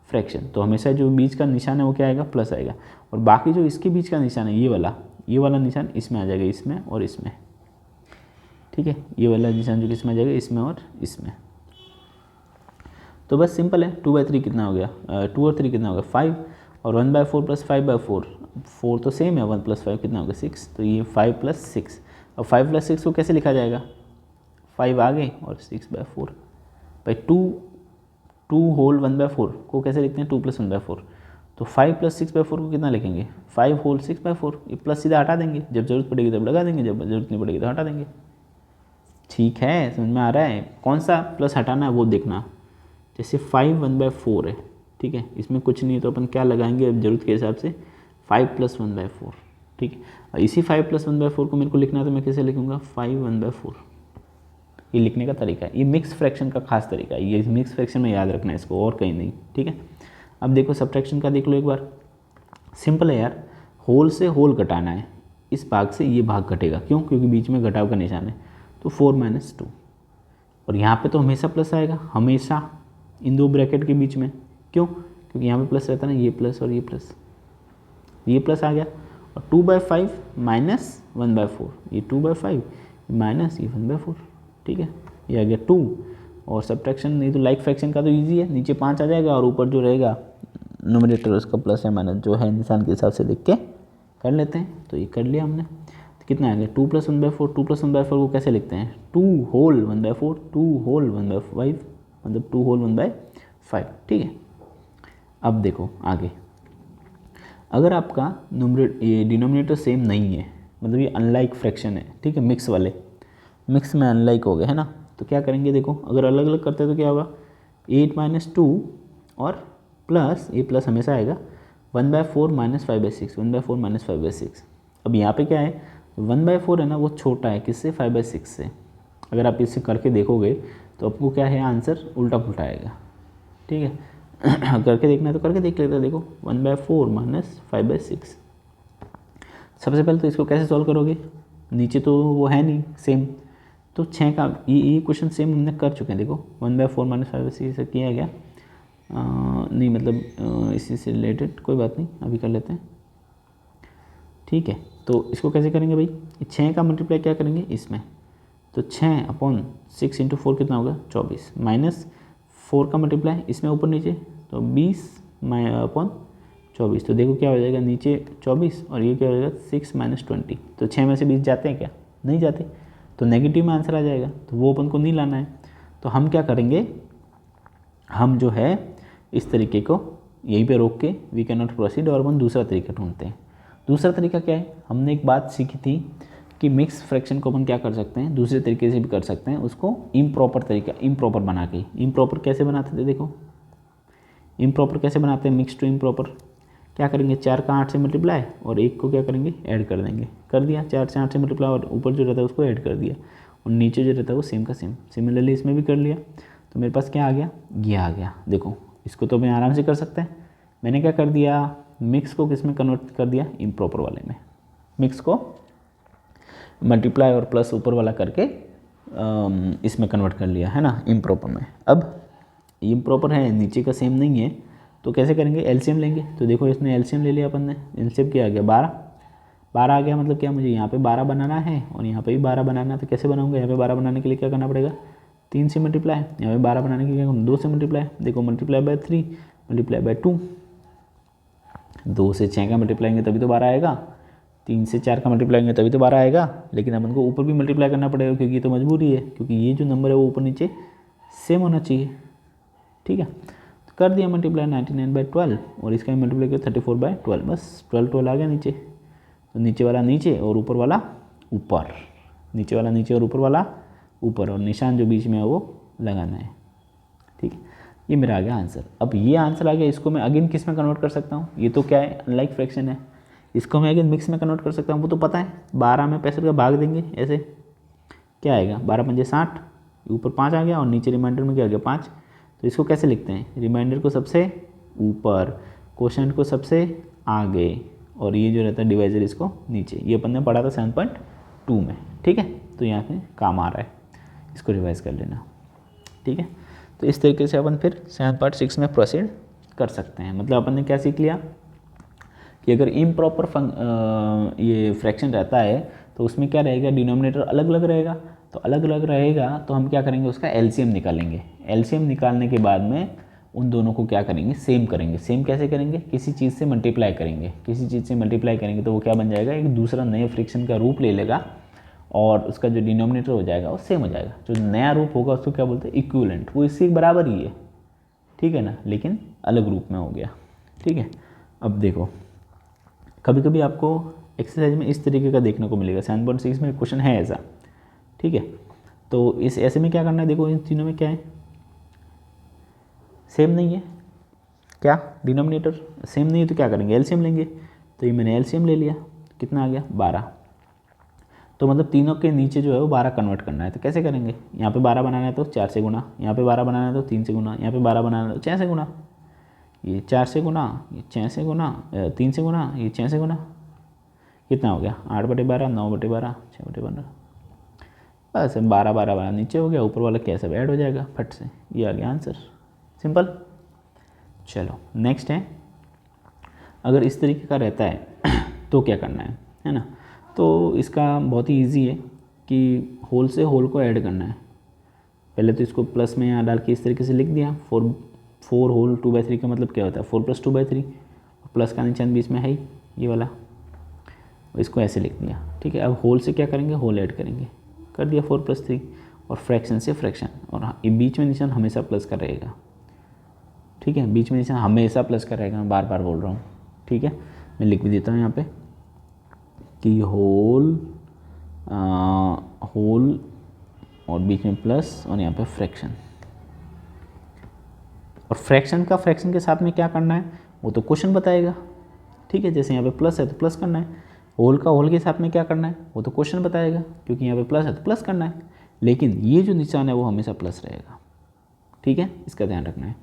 fraction. तो हमेशा जो बीच का निशान है वो क्या आएगा? प्लस आएगा। और बाकी जो इसके बीच का निशान है ये वाला निशान इसमें आ जाएगा, इसमें और इसमें। ठीक है, ये वाला निशान जो किसमें आ जाएगा? इसमें और इसमें। तो बस सिंपल है, 2/3 कितना हो गया? 2 और 3 कितना हो गया? 5। और 1/4 प्लस 5/4, 4 तो सेम है, 1 + 5 कितना होगा? 6। तो ये 5 + 6। अब 5 + 6 को कैसे लिखा जाएगा? 5 आगे और 6/4 भाई। 2 होल 1/4 को कैसे लिखते हैं? 2 + 1/4। तो 5 + 6/4 को कितना लिखेंगे? 5 होल 6/4। ये प्लस सीधा हटा देंगे, जब जरूरत पड़ेगी तब लगा देंगे, जब जरूरत नहीं पड़ेगी तो हटा देंगे। ठीक है, समझ में आ रहा है? कौन सा प्लस हटाना है वो देखना। जैसे 5 1/4 है, ठीक है, इसमें कुछ नहीं है तो अपन क्या लगाएंगे अब जरूरत के हिसाब से? 5 + 1/4। ठीक है, और इसी 5 + 1/4 को मेरे को लिखना है तो मैं कैसे लिखूँगा? 5 1/4। ये लिखने का तरीका है, ये मिक्स फ्रैक्शन का खास तरीका है, ये मिक्स फ्रैक्शन में याद रखना है इसको, और कहीं नहीं। ठीक है, अब देखो सब्ट्रैक्शन का देख लो एक बार। सिंपल है यार, होल से होल घटाना है, इस भाग से ये भाग घटेगा। क्यों? क्योंकि बीच में घटाव का निशान है। तो 4 - 2, और यहाँ पे तो हमेशा प्लस आएगा, हमेशा इन दो ब्रैकेट के बीच में। क्यों? क्योंकि यहाँ पे प्लस रहता है ना, ये प्लस और ये प्लस, ये प्लस आ गया। और 2/5 माइनस 1/4, ये 2/5 माइनस ये 1/4। ठीक है, ये आ गया 2। और सब्ट्रैक्शन नहीं तो लाइक फ्रैक्शन का तो इजी है, नीचे 5 आ जाएगा और ऊपर जो रहेगा नोमिनेटर उसका प्लस या माइनस जो है निशान के हिसाब से देख के कर लेते हैं। तो ये कर लिया हमने। तो कितना आ गया? 2 + 1/4। 2 + 1/4 को कैसे लिखते हैं? 2 होल 1/4, 2 होल 1/5, मतलब 2 होल 1/5। ठीक है, अब देखो आगे, अगर आपका ये डिनोमिनेटर सेम नहीं है, मतलब ये अनलाइक फ्रैक्शन है, ठीक है, मिक्स वाले, मिक्स में अनलाइक हो गए है ना, तो क्या करेंगे? देखो अगर अलग अलग करते हैं तो क्या होगा? 8 - 2 और प्लस, ये प्लस हमेशा आएगा, 1/4 - 5/6, 1/4 - 5/6। अब यहाँ पे क्या है? 1/4 है ना, वो छोटा है किससे? 5/6 से। अगर आप इससे करके देखोगे तो आपको क्या है? आंसर उल्टा पुल्टा आएगा। ठीक है, करके देखना है तो करके देख लेते हैं। देखो 1/4 - 5/6। सबसे पहले तो इसको कैसे सॉल्व करोगे? नीचे तो वो है नहीं सेम, तो 6 का ये क्वेश्चन सेम हमने कर चुके हैं। देखो 1/4 - 5/6 से किया गया, नहीं मतलब इसी से रिलेटेड कोई बात नहीं, अभी कर लेते हैं। ठीक है, तो इसको कैसे करेंगे भाई? 6 का मल्टीप्लाई क्या करेंगे इसमें? तो 6/6 × 4 कितना होगा? 24, माइनस 4 का मल्टीप्लाई इसमें ऊपर नीचे, तो 20/24। तो देखो क्या हो जाएगा? नीचे 24 और ये क्या हो जाएगा? 6 - 20। तो 6 में से 20 जाते हैं क्या? नहीं जाते, तो नेगेटिव में आंसर आ जाएगा, तो वो अपन को नहीं लाना है। तो हम क्या करेंगे? हम जो है इस तरीके को यहीं पे रोक के वी कैन नॉट प्रोसीड, और अपन दूसरा तरीका ढूंढते हैं। दूसरा तरीका क्या है? हमने एक बात सीखी थी कि मिक्स फ्रैक्शन को अपन क्या कर सकते हैं? दूसरे तरीके से भी कर सकते हैं, उसको इम्प्रॉपर तरीका, इम्प्रॉपर बना के। इम्प्रॉपर कैसे बनाते थे? देखो इम्प्रॉपर कैसे बनाते हैं? मिक्स टू इम्प्रॉपर क्या करेंगे? 4 का 8 से मल्टीप्लाई और 1 को क्या करेंगे? ऐड कर देंगे। कर दिया, 4 से 8 से मल्टीप्लाई और ऊपर जो रहता है उसको ऐड कर दिया, और नीचे जो रहता है वो सेम का सेम। सिमिलरली इसमें भी कर लिया, तो मेरे पास क्या आ गया? ये आ गया। देखो इसको तो मैं आराम से कर सकते हैं। मैंने क्या कर दिया? मिक्स को किस में कन्वर्ट कर दिया? इम्प्रॉपर वाले में। मिक्स को मल्टीप्लाई और प्लस ऊपर वाला करके इसमें कन्वर्ट कर लिया है ना, इम्प्रॉपर में। अब इम्प्रॉपर है, नीचे का सेम नहीं है, तो कैसे करेंगे? एलसीएम लेंगे। तो देखो इसने एलसीएम ले लिया अपन ने, एलसीएम क्या आ गया? 12 आ गया। मतलब क्या, मुझे यहाँ पे 12 बनाना है और यहाँ पे भी 12 बनाना है। तो कैसे बनाऊंगा? यहाँ पे 12 बनाने के लिए क्या करना पड़ेगा? 3 से मल्टीप्लाई। यहाँ पे 12 बनाने के लिए 2 से मल्टीप्लाई। देखो मल्टीप्लाई बाय 3 मल्टीप्लाई बाय 2, 2 से 6 का मल्टीप्लाइंगे तभी तो 12 आएगा, 3 से 4 का मल्टीप्लाइंगे तभी तो 12 आएगा। लेकिन अपन को ऊपर भी मल्टीप्लाई करना पड़ेगा, क्योंकि ये तो मजबूरी है, क्योंकि ये जो नंबर है वो ऊपर नीचे सेम होना चाहिए। ठीक है, तो कर दिया मल्टीप्लाई 99/12, और इसका मल्टीप्लाई किया 34/12। बस 12 आ गया नीचे। तो नीचे वाला नीचे और ऊपर वाला ऊपर, नीचे वाला नीचे और ऊपर वाला ऊपर, और निशान जो बीच में है वो लगाना है। ठीक है, ये मेरा आ गया आंसर। अब ये आंसर आ गया, इसको मैं अगेन किस में कन्वर्ट कर सकता हूँ, ये तो क्या है अनलाइक फ्रैक्शन है, इसको मैं अगेन मिक्स में कन्वर्ट कर सकता हूँ, वो तो पता है 12 में 65 का भाग देंगे, ऐसे क्या आएगा 12 पंजे 60, ऊपर 5 आ गया और नीचे रिमाइंडर में क्या आ गया 5। तो इसको कैसे लिखते हैं, रिमाइंडर को सबसे ऊपर, क्वोशंट को सबसे आगे, और ये जो रहता है डिवाइजर इसको नीचे। ये अपन ने पढ़ा था 7.2 में, ठीक है। तो यहाँ पे काम आ रहा है, इसको रिवाइज कर लेना, ठीक है। तो इस तरीके से अपन फिर 7.6 में प्रोसीड कर सकते हैं। मतलब अपन ने क्या सीख लिया कि अगर इम्प्रॉपर ये फ्रैक्शन रहता है तो उसमें क्या रहेगा, डिनोमिनेटर अलग अलग रहेगा। तो अलग अलग रहेगा तो हम क्या करेंगे, उसका एलसीएम निकालेंगे। एलसीएम निकालने के बाद में उन दोनों को क्या करेंगे, सेम करेंगे। सेम कैसे करेंगे, किसी चीज़ से मल्टीप्लाई करेंगे, किसी चीज़ से मल्टीप्लाई करेंगे तो वो क्या बन जाएगा, एक दूसरा नए फ्रिक्शन का रूप ले लेगा और उसका जो डिनोमिनेटर हो जाएगा वो सेम हो जाएगा। जो नया रूप होगा उसको क्या बोलते हैं, इक्विवेलेंट। वो इसके बराबर ही है, ठीक है ना, लेकिन अलग रूप में हो गया, ठीक है। अब देखो कभी कभी आपको एक्सरसाइज में इस तरीके का देखने को मिलेगा, 7.6 में क्वेश्चन है ऐसा, ठीक है। तो इस ऐसे में क्या करना है, देखो इन तीनों में क्या है, सेम नहीं है, क्या डिनोमिनेटर सेम नहीं है, तो क्या करेंगे एलसीएम लेंगे। तो ये मैंने एलसीएम ले लिया, कितना आ गया 12। तो मतलब तीनों के नीचे जो है वो 12 कन्वर्ट करना है। तो कैसे करेंगे, यहाँ पे 12 बनाना है तो 4 से गुना, यहाँ पे 12 बनाना है तो 3 से गुना, यहाँ पे 12 बनाना है तो 6 से गुना, ये 4 से गुना, ये 6 से गुना, 3 से गुना, ये 6 से गुना, कितना हो गया 8/12, 9/12, 6/12, बस 12 नीचे हो गया, ऊपर वाला क्या सब ऐड हो जाएगा फट से, ये आ गया आंसर, सिंपल। चलो नेक्स्ट है, अगर इस तरीके का रहता है तो क्या करना है ना। तो इसका बहुत ही ईजी है कि होल से होल को ऐड करना है। पहले तो इसको प्लस में यहाँ डाल के इस तरीके से लिख दिया, 4 होल 2/3 का मतलब क्या होता है 4 + 2/3, प्लस का निशान बीच में है ही ये वाला, इसको ऐसे लिख दिया, ठीक है। अब होल से क्या करेंगे, होल ऐड करेंगे, कर दिया 4 + 3, और फ्रैक्शन से फ्रैक्शन, और ये बीच में निशान हमेशा प्लस का रहेगा, ठीक है। बीच में निशान हमेशा प्लस का रहेगा, मैं बार बार बोल रहा हूँ, ठीक है। मैं लिख भी देता हूँ यहाँ पे कि होल और बीच में प्लस और यहाँ पे फ्रैक्शन। और फ्रैक्शन का फ्रैक्शन के साथ में क्या करना है वो तो क्वेश्चन बताएगा, ठीक है। जैसे यहाँ पे प्लस है तो प्लस करना है, होल का होल के साथ में क्या करना है वो तो क्वेश्चन बताएगा, क्योंकि यहाँ पे प्लस है तो प्लस करना है, लेकिन ये जो निशान है वो हमेशा प्लस रहेगा, ठीक है, इसका ध्यान रखना है।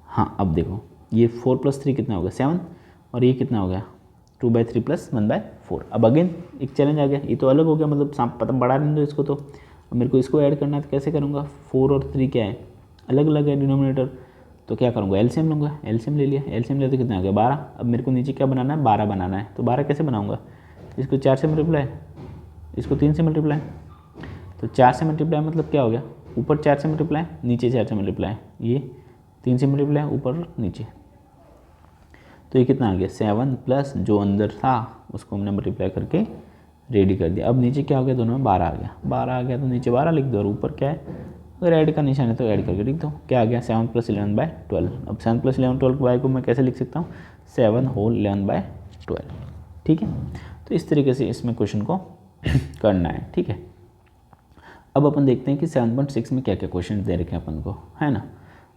हाँ अब देखो ये 4 + 3 कितना हो गया 7, और ये कितना हो गया 2/3 + 1/4। अब अगेन एक चैलेंज आ गया, ये तो अलग हो गया, मतलब पता बढ़ा नहीं दो इसको। तो अब मेरे को इसको ऐड करना है तो कैसे करूँगा, 4 और 3 क्या है अलग अलग है डिनोमिनेटर, तो क्या करूँगा एलसीएम लूँगा, एलसीएम ले लिया, एलसीएम ले तो कितना आ गया 12। अब मेरे को नीचे क्या बनाना है 12 बनाना है, तो 12 कैसे बनाऊँगा, इसको 4 से मल्टीप्लाई, इसको 3 से मल्टीप्लाई, तो 4 से मल्टीप्लाई मतलब क्या हो गया, ऊपर 4 से मल्टीप्लाई नीचे 4 से मल्टीप्लाई, ये 3 से मल्टीप्लाई ऊपर नीचे, तो ये कितना आ गया 7 प्लस जो अंदर था उसको हमने मल्टीप्लाई करके रेडी कर दिया। अब नीचे क्या हो गया, दोनों में 12 आ गया, 12 आ गया तो नीचे 12 लिख दो, और ऊपर क्या है अगर ऐड का निशान है तो ऐड करके लिख दो, क्या आ गया 7 + 11/12। अब 7 + 11/12 को मैं कैसे लिख सकता हूँ 7 होल 11/12, ठीक है। तो इस तरीके से इसमें क्वेश्चन को करना है, ठीक है। अब अपन देखते हैं कि 7.6 में क्या क्या क्वेश्चन दे रखे हैं अपन को, है ना।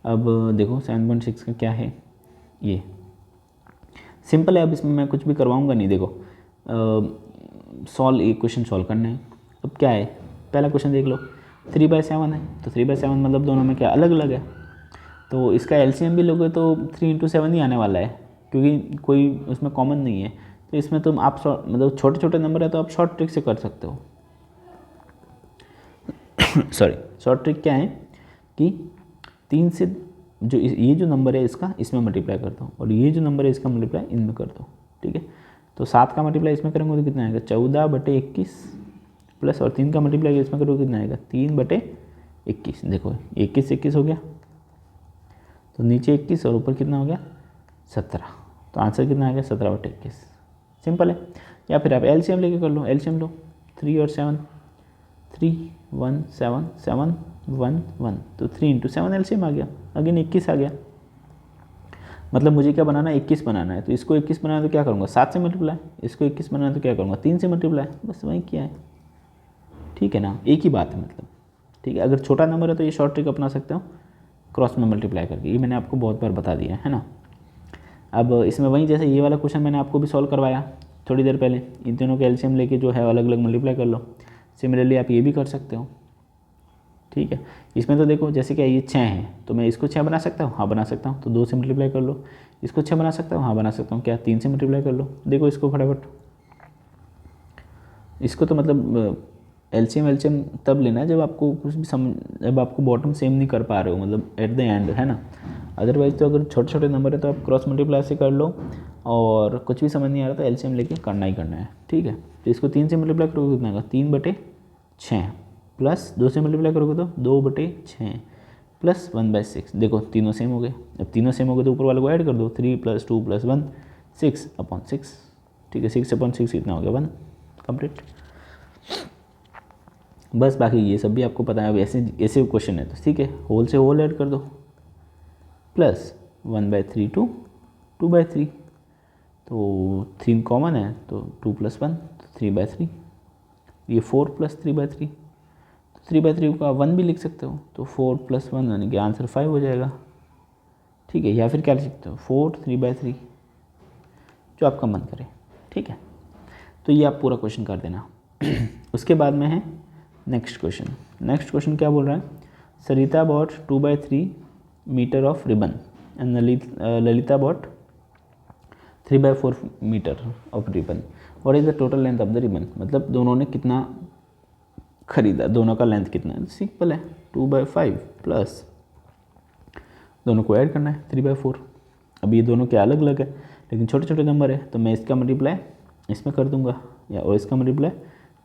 अब देखो 7.6 का क्या है, ये सिंपल है। अब इसमें मैं कुछ भी करवाऊँगा नहीं, देखो एक क्वेश्चन सॉल्व करना है। अब क्या है, पहला क्वेश्चन देख लो 3/7 है, तो 3/7 मतलब दोनों में क्या अलग अलग है, तो इसका एलसीएम भी लोगे तो 3 × 7 ही आने वाला है, क्योंकि कोई उसमें कॉमन नहीं है। तो इसमें तुम आप मतलब छोटे छोटे नंबर है तो आप शॉर्ट ट्रिक से कर सकते हो। सॉरी, शॉर्ट ट्रिक क्या है कि 3 से जो ये जो नंबर है इसका इसमें मल्टीप्लाई कर दो, और ये जो नंबर है इसका मल्टीप्लाई इनमें कर दो, ठीक है। तो 7 का मल्टीप्लाई इसमें करेंगे तो कितना आएगा 14/21, प्लस और 3 का मल्टीप्लाई इसमें करोगे कितना आएगा 3/21। देखो 21 हो गया, तो नीचे 21 और ऊपर कितना हो गया 17, तो आंसर कितना आ गया 17/21, सिंपल है। या फिर आप एलसीएम लेके कर लो, एलसीएम लो 3 और 7, 3 1 7 7 1 1, तो 3 × 7 एलसीएम आ गया, अगेन 21 आ गया। मतलब मुझे क्या बनाना है 21 बनाना है, तो इसको 21 बनाना है तो क्या करूँगा 7 से मल्टीप्लाई, इसको 21 बनाना है तो क्या करूँगा 3 से मल्टीप्लाई, बस वही किया है, ठीक है ना, एक ही बात है मतलब, ठीक है। अगर छोटा नंबर है तो ये शॉर्ट ट्रिक अपना सकते हो, क्रॉस में मल्टीप्लाई करके, ये मैंने आपको बहुत बार बता दिया है ना। अब इसमें वहीं जैसे ये वाला क्वेश्चन मैंने आपको भी सॉल्व करवाया थोड़ी देर पहले, इन दोनों के एलसीएम लेके जो है अलग अलग मल्टीप्लाई कर लो। सिमिलरली आप ये भी कर सकते हो, ठीक है। इसमें तो देखो जैसे कि ये 6 है तो मैं इसको 6 बना सकता हूँ, हाँ बना सकता हूँ, तो 2 से मल्टीप्लाई कर लो। इसको 6 बना सकता हूँ, हाँ बना सकता हूँ, क्या 3 से मल्टीप्लाई कर लो। देखो इसको फटाफट, इसको तो मतलब एलसीएम तब लेना है जब आपको कुछ भी जब आपको बॉटम सेम नहीं कर पा रहे हो, मतलब एट द एंड, है ना। अदरवाइज तो अगर छोटे छोटे नंबर है तो आप क्रॉस मल्टीप्लाई से कर लो, और कुछ भी समझ नहीं आ रहा तो एलसीएम लेके करना ही करना है, ठीक है। तो इसको 3 से मल्टीप्लाई करोगे कितना होगा, 3/6 प्लस 2 से मल्टीप्लाई करोगे तो 2/6 प्लस 1/6। देखो तीनों सेम हो गए। अब तीनों सेम हो गए तो ऊपर वाले को ऐड कर दो, 3 + 2 + 1 6/6, ठीक है। 6/6 कितना हो गया, 1, कंप्लीट। बस बाकी ये सब भी आपको पता है। अब ऐसे क्वेश्चन है तो ठीक है, होल से होल ऐड कर दो, प्लस 1/3 टू 2/3, तो 3 कॉमन है तो 2 + 1 तो 3/3, ये 4 + 3/3, तो 3/3 को आप 1 भी लिख सकते हो, तो 4 + 1 यानी कि आंसर 5 हो जाएगा, ठीक है। या फिर क्या लिख सकते हो, 4 3/3, जो आपका मन करे, ठीक है। तो ये आप पूरा क्वेश्चन कर देना। उसके बाद में है नेक्स्ट क्वेश्चन। नेक्स्ट क्वेश्चन क्या बोल रहा है, Sarita bought 2/3 metre of ribbon and Lalita bought 3/4 metre of ribbon, what is the total length of the ribbon. मतलब दोनों ने कितना खरीदा, दोनों का लेंथ कितना है, सिंपल है 2/5 प्लस दोनों को ऐड करना है 3/4। अब ये दोनों के अलग अलग है लेकिन छोटे छोटे नंबर है, तो मैं इसका मल्टीप्लाई इसमें कर दूंगा, या और इसका मल्टीप्लाई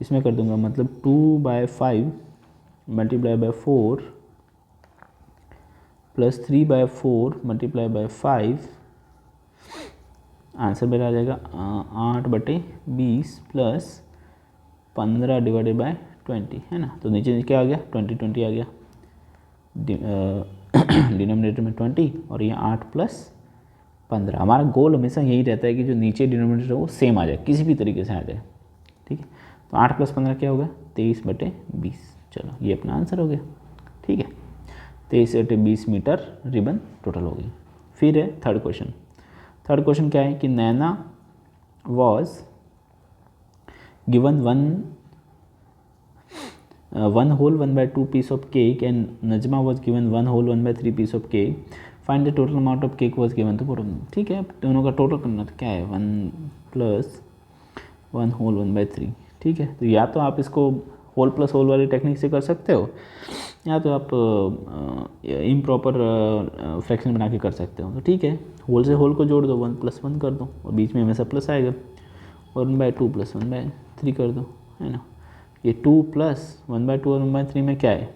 इसमें कर दूंगा। मतलब 2/5 × 4 प्लस 3/4 × 5, आंसर मेरा आ जाएगा 8/20 प्लस 15/20, है ना। तो नीचे क्या आ गया, 20 आ गया, डिनोमिनेटर में 20 और ये 8 + 15। हमारा गोल हमेशा यही रहता है कि जो नीचे डिनोमिनेटर है वो सेम आ जाए, किसी भी तरीके से आ जाए, ठीक है। तो 8 + 15 क्या होगा, 23/20। चलो ये अपना आंसर हो गया, ठीक है। 23/20 मीटर रिबन टोटल हो गई। फिर है थर्ड क्वेश्चन। थर्ड क्वेश्चन क्या है कि नैना was given one whole 1/2 piece of cake and Najma was given 1 whole 1/3 piece of cake. Find the total amount of cake was given. तो ठीक है, दोनों का टोटल करना तो क्या है, 1 + 1 whole 1/3, ठीक है। तो या तो आप इसको होल प्लस होल वाली टेक्निक से कर सकते हो, या तो आप इम्प्रॉपर फ्रैक्शन बना के कर सकते हो। तो ठीक है, होल से होल को जोड़ दो, 1 + 1 कर दो, और बीच में हमेशा प्लस आएगा, और 1/2 + 1/3 कर दो, है ना। ये 2 + 1/2 और 1/3 में क्या है,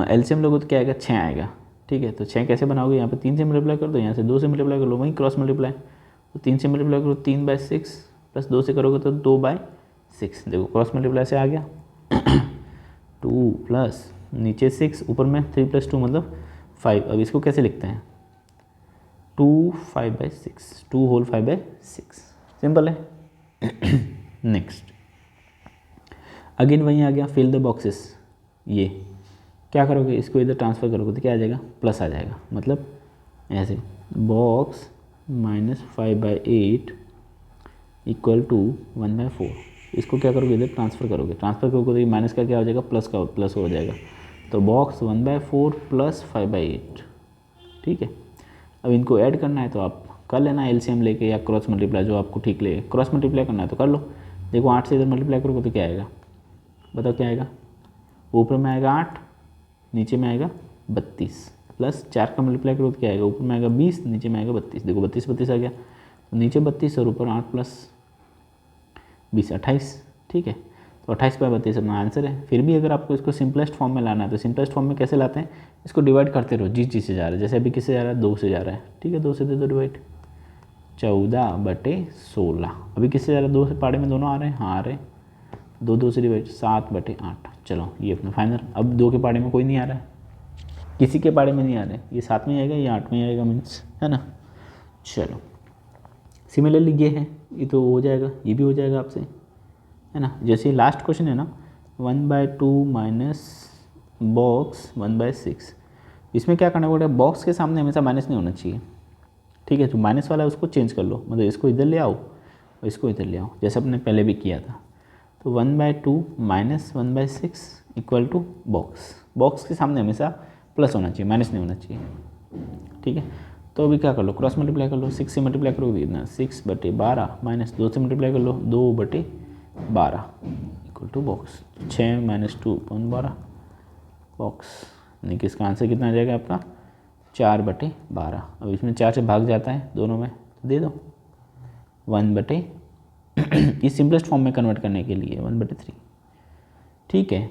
एलसीएम लोगों तो क्या आएगा, 6 आएगा, ठीक है। तो 6 कैसे बनाओगे, यहाँ पे 3 से मल्टीप्लाई कर दो, यहाँ से 2 से मल्टीप्लाई कर लो, वहीं क्रॉस मल्टीप्लाई, तो 3 से मल्टीप्लाई करो 3/6 प्लस 2 से करोगे तो 2/6। देखो क्रॉस मल्टीप्लाई से आ गया 2 प्लस नीचे 6 ऊपर में 3 + 2 मतलब 5। अब इसको कैसे लिखते हैं, 2 5/6, 2 होल 5/6, सिंपल है। नेक्स्ट अगेन वहीं आ गया, फिल द बॉक्सेस। ये क्या करोगे, इसको इधर ट्रांसफ़र करोगे तो क्या आ जाएगा, प्लस आ जाएगा। मतलब ऐसे बॉक्स -5/8 = 1/4। इसको क्या करोगे, इधर ट्रांसफ़र करोगे, ट्रांसफ़र करोगे तो ये माइनस का क्या हो जाएगा, प्लस का प्लस हो जाएगा। तो बॉक्स 1/4 प्लस 5/8, ठीक है। अब इनको ऐड करना है तो आप कर लेना एलसीएम लेके या क्रॉस मल्टीप्लाई, जो आपको ठीक लगे। क्रॉस मल्टीप्लाई करना है तो कर लो। देखो 8 से इधर मल्टीप्लाई करोगे तो क्या आएगा, बताओ क्या आएगा, ऊपर में आएगा 8, नीचे में आएगा 32, प्लस 4 का मल्टीप्लाई करो तो क्या आएगा, ऊपर में आएगा 20, नीचे में आएगा 32। देखो 32 आ गया, तो नीचे 32 और ऊपर 8 + 20 28, ठीक है। तो 28/32 अपना आंसर है। फिर भी अगर आपको इसको सिंपलेस्ट फॉर्म में लाना है तो सिंपलेस्ट फॉर्म में कैसे लाते हैं, इसको डिवाइड करते रहो जिस चीज़ से जा रहा है। जैसे अभी किससे जा रहा है, 2 से जा रहा है, ठीक है, 2 से दे दो डिवाइड, 14/16। अभी किससे जा रहा है, 2 से पाड़े में दोनों आ रहे हैं, हाँ आ रहे हैं, 2 से डिवाइड 7/8। चलो ये अपना फाइनल। अब 2 के पाड़े में कोई नहीं आ रहा है, किसी के पाड़े में नहीं आ रहा है, ये 7 में आएगा, ये 8 में आएगा, मीन्स, है ना। चलो सिमिलरली ये है, ये तो हो जाएगा, ये भी हो जाएगा आपसे, है ना। जैसे लास्ट क्वेश्चन है ना, 1/2 माइनस बॉक्स 1/6, इसमें क्या करना पड़ेगा, बॉक्स के सामने हमेशा माइनस नहीं होना चाहिए, ठीक है। जो माइनस वाला है उसको चेंज कर लो, मतलब इसको इधर ले आओ और इसको इधर ले आओ, जैसे अपने पहले भी किया था। तो 1/2 minus 1/6 equal to box, box के सामने हमेशा प्लस होना चाहिए, माइनस नहीं होना चाहिए, ठीक है। तो अभी क्या कर लो, क्रॉस मल्टीप्लाई कर लो, 6 से मल्टीप्लाई करोगे इतना 6/12 माइनस 2 से मल्टीप्लाई कर लो 2/12 इक्वल टू बॉक्स, 6 - 2/12 बॉक्स, यानी कि इसका आंसर कितना आ जाएगा आपका 4/12। अब इसमें 4 से भाग जाता है दोनों में, तो दे दो 1/, इस सिंपलेस्ट फॉर्म में कन्वर्ट करने के लिए 1/3, ठीक है।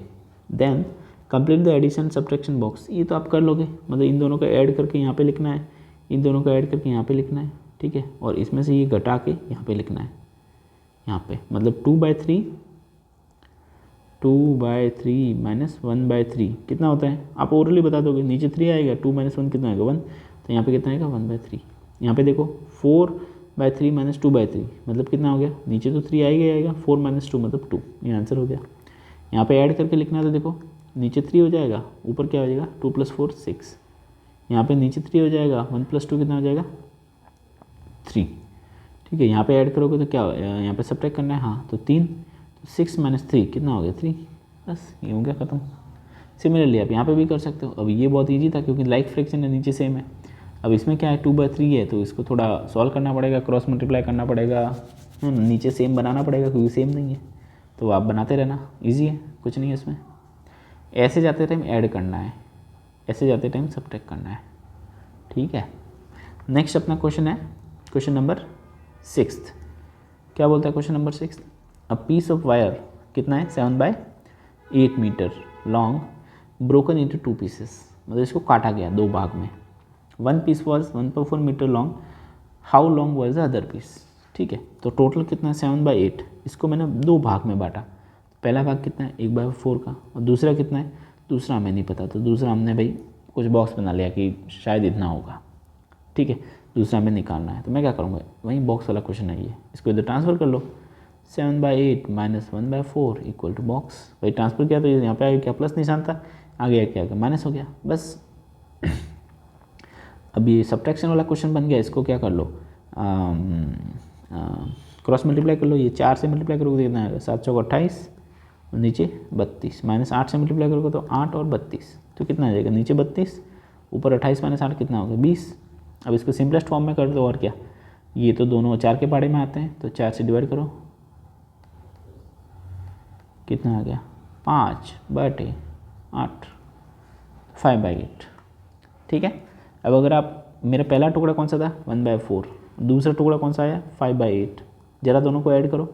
Then complete the addition subtraction box, ये तो आप कर लोगे, मतलब इन दोनों को ऐड करके यहाँ पे लिखना है, इन दोनों को ऐड करके यहाँ पे लिखना है, ठीक है। और इसमें से ये घटा के यहाँ पे लिखना है, यहाँ पे मतलब 2/3 माइनस 1/3 कितना होता है, आप ओरली बता दोगे, नीचे 3 आएगा, 2 - 1 कितना आएगा 1, तो यहाँ पे कितना आएगा 1/3। यहाँ पे देखो 4/3 माइनस 2/3 मतलब कितना हो गया, नीचे तो 3 आएगा ही आएगा, 4 - 2 मतलब 2, ये आंसर हो गया। यहाँ पे ऐड करके लिखना है तो देखो नीचे 3 हो जाएगा, ऊपर क्या हो जाएगा 2 + 4 6, यहाँ पे नीचे 3 हो जाएगा, 1 + 2 कितना हो जाएगा 3, ठीक है। यहाँ पे ऐड करोगे तो क्या यहाँ पे सब्ट्रैक्ट करना है, हाँ तो 3, तो 6 - 3 कितना हो गया 3, बस ये हो गया ख़त्म। सिमिलरली आप यहाँ पे भी कर सकते हो। अब ये बहुत ईजी था क्योंकि लाइक फ्रैक्शन है, नीचे सेम है। अब इसमें क्या है 2/3 है, तो इसको थोड़ा सॉल्व करना पड़ेगा, क्रॉस मल्टीप्लाई करना पड़ेगा, नीचे सेम बनाना पड़ेगा क्योंकि सेम नहीं है, तो आप बनाते रहना, ईजी है, कुछ नहीं है इसमें। ऐसे जाते टाइम ऐड करना है, ऐसे जाते टाइम सब्ट्रैक्ट करना है, ठीक है। नेक्स्ट अपना क्वेश्चन है क्वेश्चन नंबर 6। क्या बोलता है question number 6, a piece of wire कितना है 7/8 metre long broken into 2 pieces, मतलब इसको काटा गया 2 भाग में। 1 piece was 1.4 metre long, how long was the other piece, ठीक है। तो टोटल कितना है 7/8, इसको मैंने 2 भाग में बांटा। पहला भाग कितना है 1/4 का, और दूसरा कितना है, दूसरा हमें नहीं पता, तो दूसरा हमने भाई कुछ बॉक्स बना लिया कि शायद इतना होगा, ठीक है। दूसरा हमें निकालना है, तो मैं क्या करूँगा, वही बॉक्स वाला क्वेश्चन है ये, इसको इधर ट्रांसफ़र कर लो, 7/8 माइनस 1/4 इक्वल टू बॉक्स, भाई ट्रांसफ़र किया तो यहाँ पे आगे क्या प्लस निशान था, आगे क्या आ गया माइनस हो गया, बस। अब ये सब्ट्रैक्शन वाला क्वेश्चन बन गया, इसको क्या कर लो क्रॉस मल्टीप्लाई कर लो, ये 4 से मल्टीप्लाई करोगे कितना आएगा 7 × 28 और नीचे 32, माइनस 8 से मल्टीप्लाई करोगे तो 8 और 32, तो कितना आ जाएगा नीचे 32, ऊपर 28 - 8 कितना होगा 20। अब इसको सिंपलेस्ट फॉर्म में कर दो, और क्या, ये तो दोनों 4 के पहाड़े में आते हैं, तो 4 से डिवाइड करो, कितना आ गया 5/8 5/8, ठीक है। अब अगर आप, मेरा पहला टुकड़ा कौन सा था 1/4, दूसरा टुकड़ा कौन सा आया 5/8, ज़रा दोनों को ऐड करो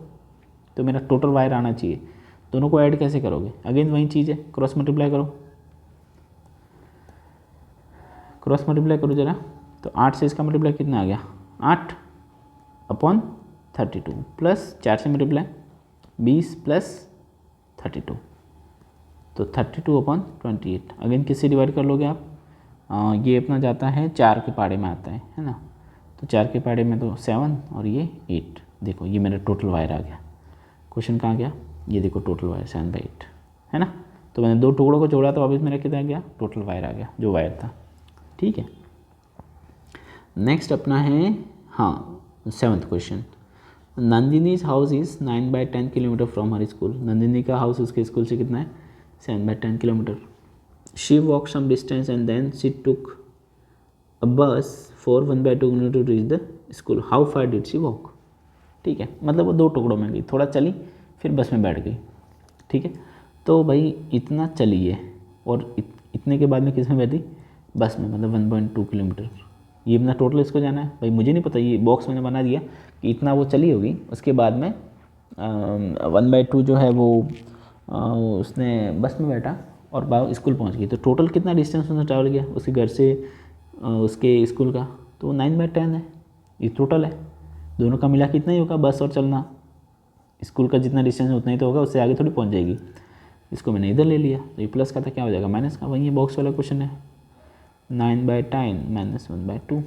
तो मेरा टोटल वायर आना चाहिए। दोनों को ऐड कैसे करोगे, अगेन वही चीज़ है, क्रॉस मल्टीप्लाई करो, क्रॉस मल्टीप्लाई करो ज़रा, तो 8 से इसका मल्टीप्लाई कितना आ गया 8/32 प्लस 4 से मल्टीप्लाई 20 + 32, तो 32/28, अगेन किससे डिवाइड कर लोगे आप, ये अपना जाता है 4 के पहाड़े में आता है ना, तो 4 के पहाड़े में तो 7 और ये 8, देखो ये मेरा टोटल वायर आ गया। क्वेश्चन कहाँ गया, ये देखो टोटल वायर 7/8 है ना, तो मैंने 2 टुकड़ों को जोड़ा तो वापस मेरा कितना गया टोटल वायर आ गया जो वायर था, ठीक है। नेक्स्ट अपना है हाँ 7th question, Nandini's house is 9/10 kilometre from her school, Nandini का हाउस उसके स्कूल से कितना है 7/10 kilometre. She walk some distance and then she took a bus for 1/2 kilometre to reach the school, how far did she walk, ठीक है। मतलब वो 2 टुकड़ों में गई, थोड़ा चली फिर बस में बैठ गई, ठीक है। तो भाई इतना चली है और इतने के बाद में किस में बैठी, बस में, मतलब 1.2 किलोमीटर, ये अपना टोटल इसको जाना है। भाई मुझे नहीं पता, ये बॉक्स मैंने बना दिया कि इतना वो चली होगी, उसके बाद में 1/2 जो है वो उसने बस में बैठा और स्कूल पहुंच गई, तो टोटल कितना डिस्टेंस उसने ट्रैवल किया उसके घर से उसके स्कूल का, तो 9/10 है, ये टोटल है, दोनों का मिला कितना ही होगा, बस और चलना, स्कूल का जितना डिस्टेंस उतना ही तो होगा, उससे आगे थोड़ी पहुंच जाएगी। इसको मैंने इधर ले लिया, तो ये प्लस का था, क्या हो जाएगा माइनस का, वही ये बॉक्स वाला क्वेश्चन है 9/10 माइनस 1/2।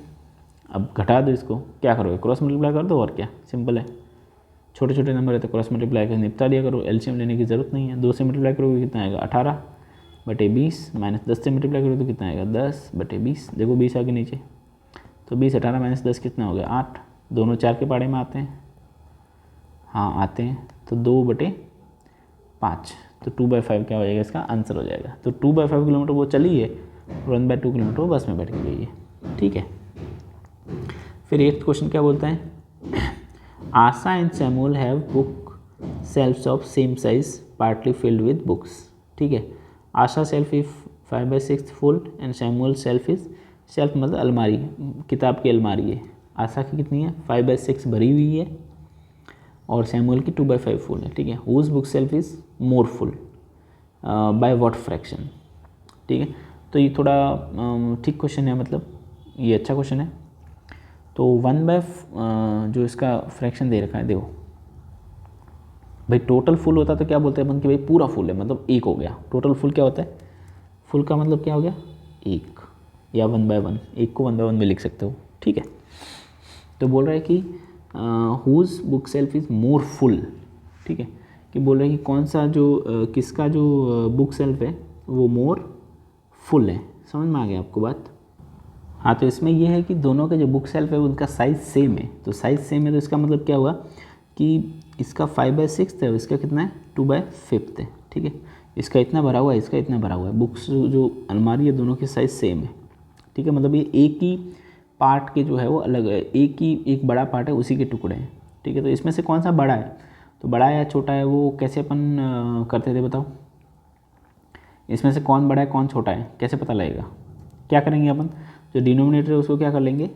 अब घटा दो इसको, क्या करोगे क्रॉस मल्टीप्लाई कर दो, और क्या सिंपल है, छोटे छोटे नंबर है तो क्रॉस मल्टीप्लाई कर निपटा दिया करो, एलसीएम लेने की ज़रूरत नहीं है। 2 से मल्टीप्लाई करोगे कितना आएगा 18, बटे 20 माइनस 10 से मल्टीप्लाई करो तो कितना आएगा 10 बटे 20। देखो 20 आगे नीचे, तो 20 18 माइनस 10 कितना हो गया 8। दोनों 4 के पाड़े में आते हैं, हाँ आते हैं, तो 2/5, तो 2/5 क्या हो जाएगा, इसका आंसर हो जाएगा। तो 2/5 किलोमीटर वो चली है, 1/2 किलोमीटर वो बस में बैठ के गई है। ठीक है, फिर 8th क्वेश्चन क्या बोलता है, Asha and Samuel have book shelves of same size partly filled with books. ठीक है, Asha shelf is 5/6 full and Samuel shelf is, shelf मतलब अलमारी, किताब की अलमारी है। आशा की कितनी है 5/6 भरी हुई है और सैमुअल की 2/5 फुल है। ठीक है, whose book shelf is more full by what fraction. ठीक है, तो ये थोड़ा ठीक क्वेश्चन है, मतलब ये अच्छा क्वेश्चन है। तो 1/, जो इसका फ्रैक्शन दे रखा है, देखो भाई टोटल फुल होता तो क्या बोलते हैं अपन कि भाई पूरा फुल है, मतलब 1 हो गया। टोटल फुल क्या होता है, फुल का मतलब क्या हो गया 1, या 1/1, 1 को 1/1 में लिख सकते हो। ठीक है, तो बोल रहा है कि whose book shelf is more full. ठीक है, कि बोल रहे हैं कि कौन सा जो किसका जो बुक शेल्फ है वो मोर फुल है। समझ में आ गया आपको बात। हाँ, तो इसमें ये है कि दोनों के जो बुक शेल्फ है उनका साइज़ सेम है, तो साइज़ सेम है तो इसका मतलब क्या हुआ कि इसका 5/6 है, इसका कितना है 2/5 है। ठीक है, इसका इतना भरा हुआ है, इसका इतना भरा हुआ है। बुक्स जो अलमारी है दोनों की साइज़ सेम है। ठीक है, मतलब ये एक ही पार्ट के जो है वो अलग है, एक बड़ा पार्ट है, उसी के टुकड़े हैं। ठीक है, तो इसमें से कौन सा बड़ा है, तो बड़ा या छोटा है वो कैसे अपन करते थे बताओ। इसमें से कौन बड़ा है कौन छोटा है कैसे पता लगेगा। क्या करेंगे अपन, जो डिनोमिनेटर है उसको क्या कर लेंगे,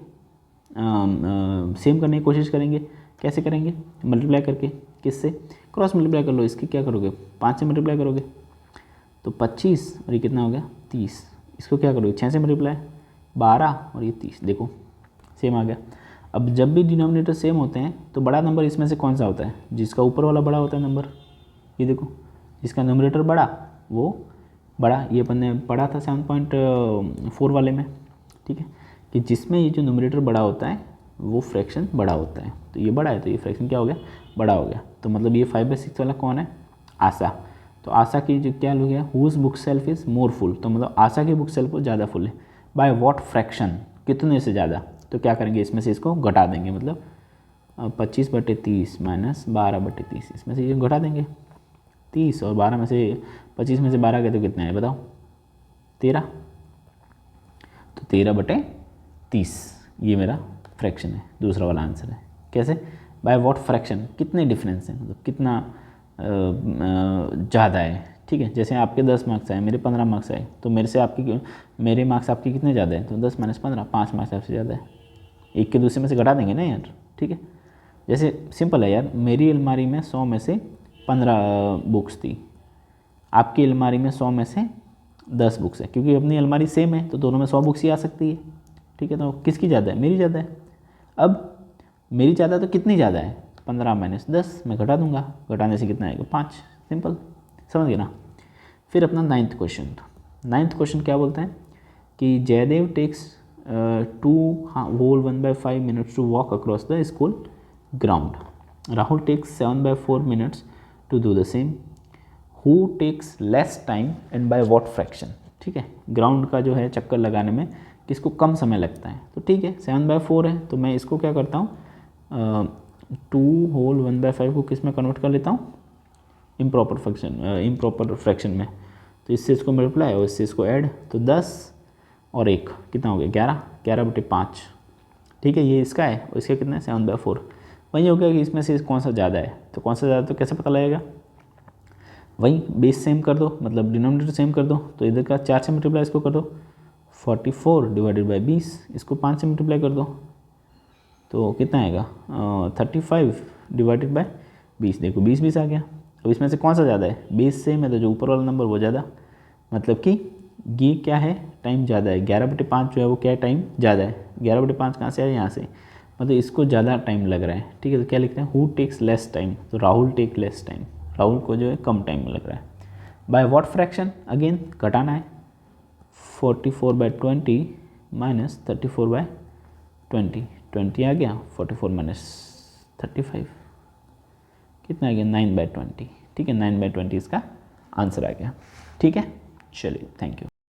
सेम करने की कोशिश करेंगे। कैसे करेंगे, मल्टीप्लाई करके, किससे, क्रॉस मल्टीप्लाई कर लो। इसकी क्या करोगे 5 से मल्टीप्लाई करोगे तो 25, और ये कितना हो गया 30। इसको क्या करोगे 6 से मल्टीप्लाई 12, और ये 30। देखो सेम आ गया। अब जब भी डिनोमिनेटर सेम होते हैं तो बड़ा नंबर इसमें से कौन सा होता है, जिसका ऊपर वाला बड़ा होता है नंबर। ये देखो, जिसका न्यूमरेटर बड़ा वो बड़ा, ये अपन ने पढ़ा था 7.4 वाले में। ठीक है, कि जिसमें ये जो न्यूमरेटर बड़ा होता है वो फ्रैक्शन बड़ा होता है। तो ये बड़ा है तो ये फ्रैक्शन क्या हो गया, बड़ा हो गया। तो मतलब ये 5/6 वाला कौन है, आशा। तो आशा की जो क्या हो गया, whose book shelf is more full, तो मतलब आशा की बुक शेल्फ ज़्यादा फुल है। बाय व्हाट फ्रैक्शन, कितने से ज़्यादा। तो क्या करेंगे, इसमें से इसको घटा देंगे, मतलब 25/30 माइनस 12/30, इसमें से ये घटा देंगे 30, और 12 में से 25 में से 12 गए तो कितना है बताओ 13, तो 13/30 ये मेरा फ्रैक्शन है, दूसरा वाला आंसर है। कैसे, बाय व्हाट फ्रैक्शन, कितने डिफरेंस है, मतलब कितना ज़्यादा है। ठीक है, जैसे आपके 10 मार्क्स आए, मेरे 15 मार्क्स आए, तो मेरे मार्क्स आपके कितने ज़्यादा है, तो 10 - 15, 5 मार्क्स आपसे ज़्यादा है। एक के दूसरे में से घटा देंगे ना यार। ठीक है, जैसे सिंपल है यार, मेरी अलमारी में 100 में से 15 बुक्स थी, आपकी अलमारी में 100 में से 10 बुक्स है, क्योंकि अपनी अलमारी सेम है तो दोनों में 100 बुक्स ही आ सकती है। ठीक है, तो किसकी ज़्यादा है, मेरी ज़्यादा है। अब मेरी ज़्यादा तो कितनी ज़्यादा है, 15 माइनस 10, मैं घटा दूंगा, घटाने से कितना आएगा 5, सिंपल, समझ गए ना। फिर अपना 9th क्वेश्चन, 9th क्वेश्चन क्या बोलते हैं कि Jaidev takes 2 whole 1/5 minutes to walk across the school ground, Rahul takes 7/4 minutes to do the same, who takes less time and by what fraction. ठीक है, ग्राउंड का जो है चक्कर लगाने में किसको कम समय लगता है, तो ठीक है 7/4 है, तो मैं इसको क्या करता हूँ 2 whole 1/5 को किस में कन्वर्ट कर लेता हूँ, इम्प्रॉपर फ्रैक्शन में। तो इससे इसको मल्टीप्लाई और इससे इसको ऐड, तो 10 और 1 कितना हो गया 11, 11/5। ठीक है, ये इसका है और इसका कितना है 7/4। वही हो गया कि इसमें से कौन सा ज़्यादा है, तो कौन सा ज़्यादा तो कैसे पता लगेगा, वही बेस सेम कर दो, मतलब डिनोमिनेटर सेम कर दो, तो इधर का 4 से मल्टीप्लाई इसको कर दो, 44 डिवाइडेड बाई 20, इसको 5 से मल्टीप्लाई कर दो तो कितना आएगा 35 डिवाइडेड बाई 20। देखो 20 आ गया। अब इसमें से कौन सा ज़्यादा है, बेस सेम है तो जो ऊपर वाला नंबर वो ज़्यादा, मतलब कि ये क्या है टाइम ज़्यादा है, 11/5 जो है वो क्या है टाइम ज़्यादा है। 11/5 कहाँ से आया, यहाँ से, मतलब इसको ज़्यादा टाइम लग रहा है। ठीक है, तो क्या लिखते हैं, हु टेक्स लेस टाइम, तो Rahul take less time, Rahul को जो है कम टाइम लग रहा है। बाय व्हाट फ्रैक्शन, अगेन घटाना है, 44/20 माइनस 34/20, 20 आ गया, 44 माइनस 35 कितना आ गया 9/20। ठीक है, 9/20 इसका आंसर आ गया। ठीक है, चलिए, थैंक यू।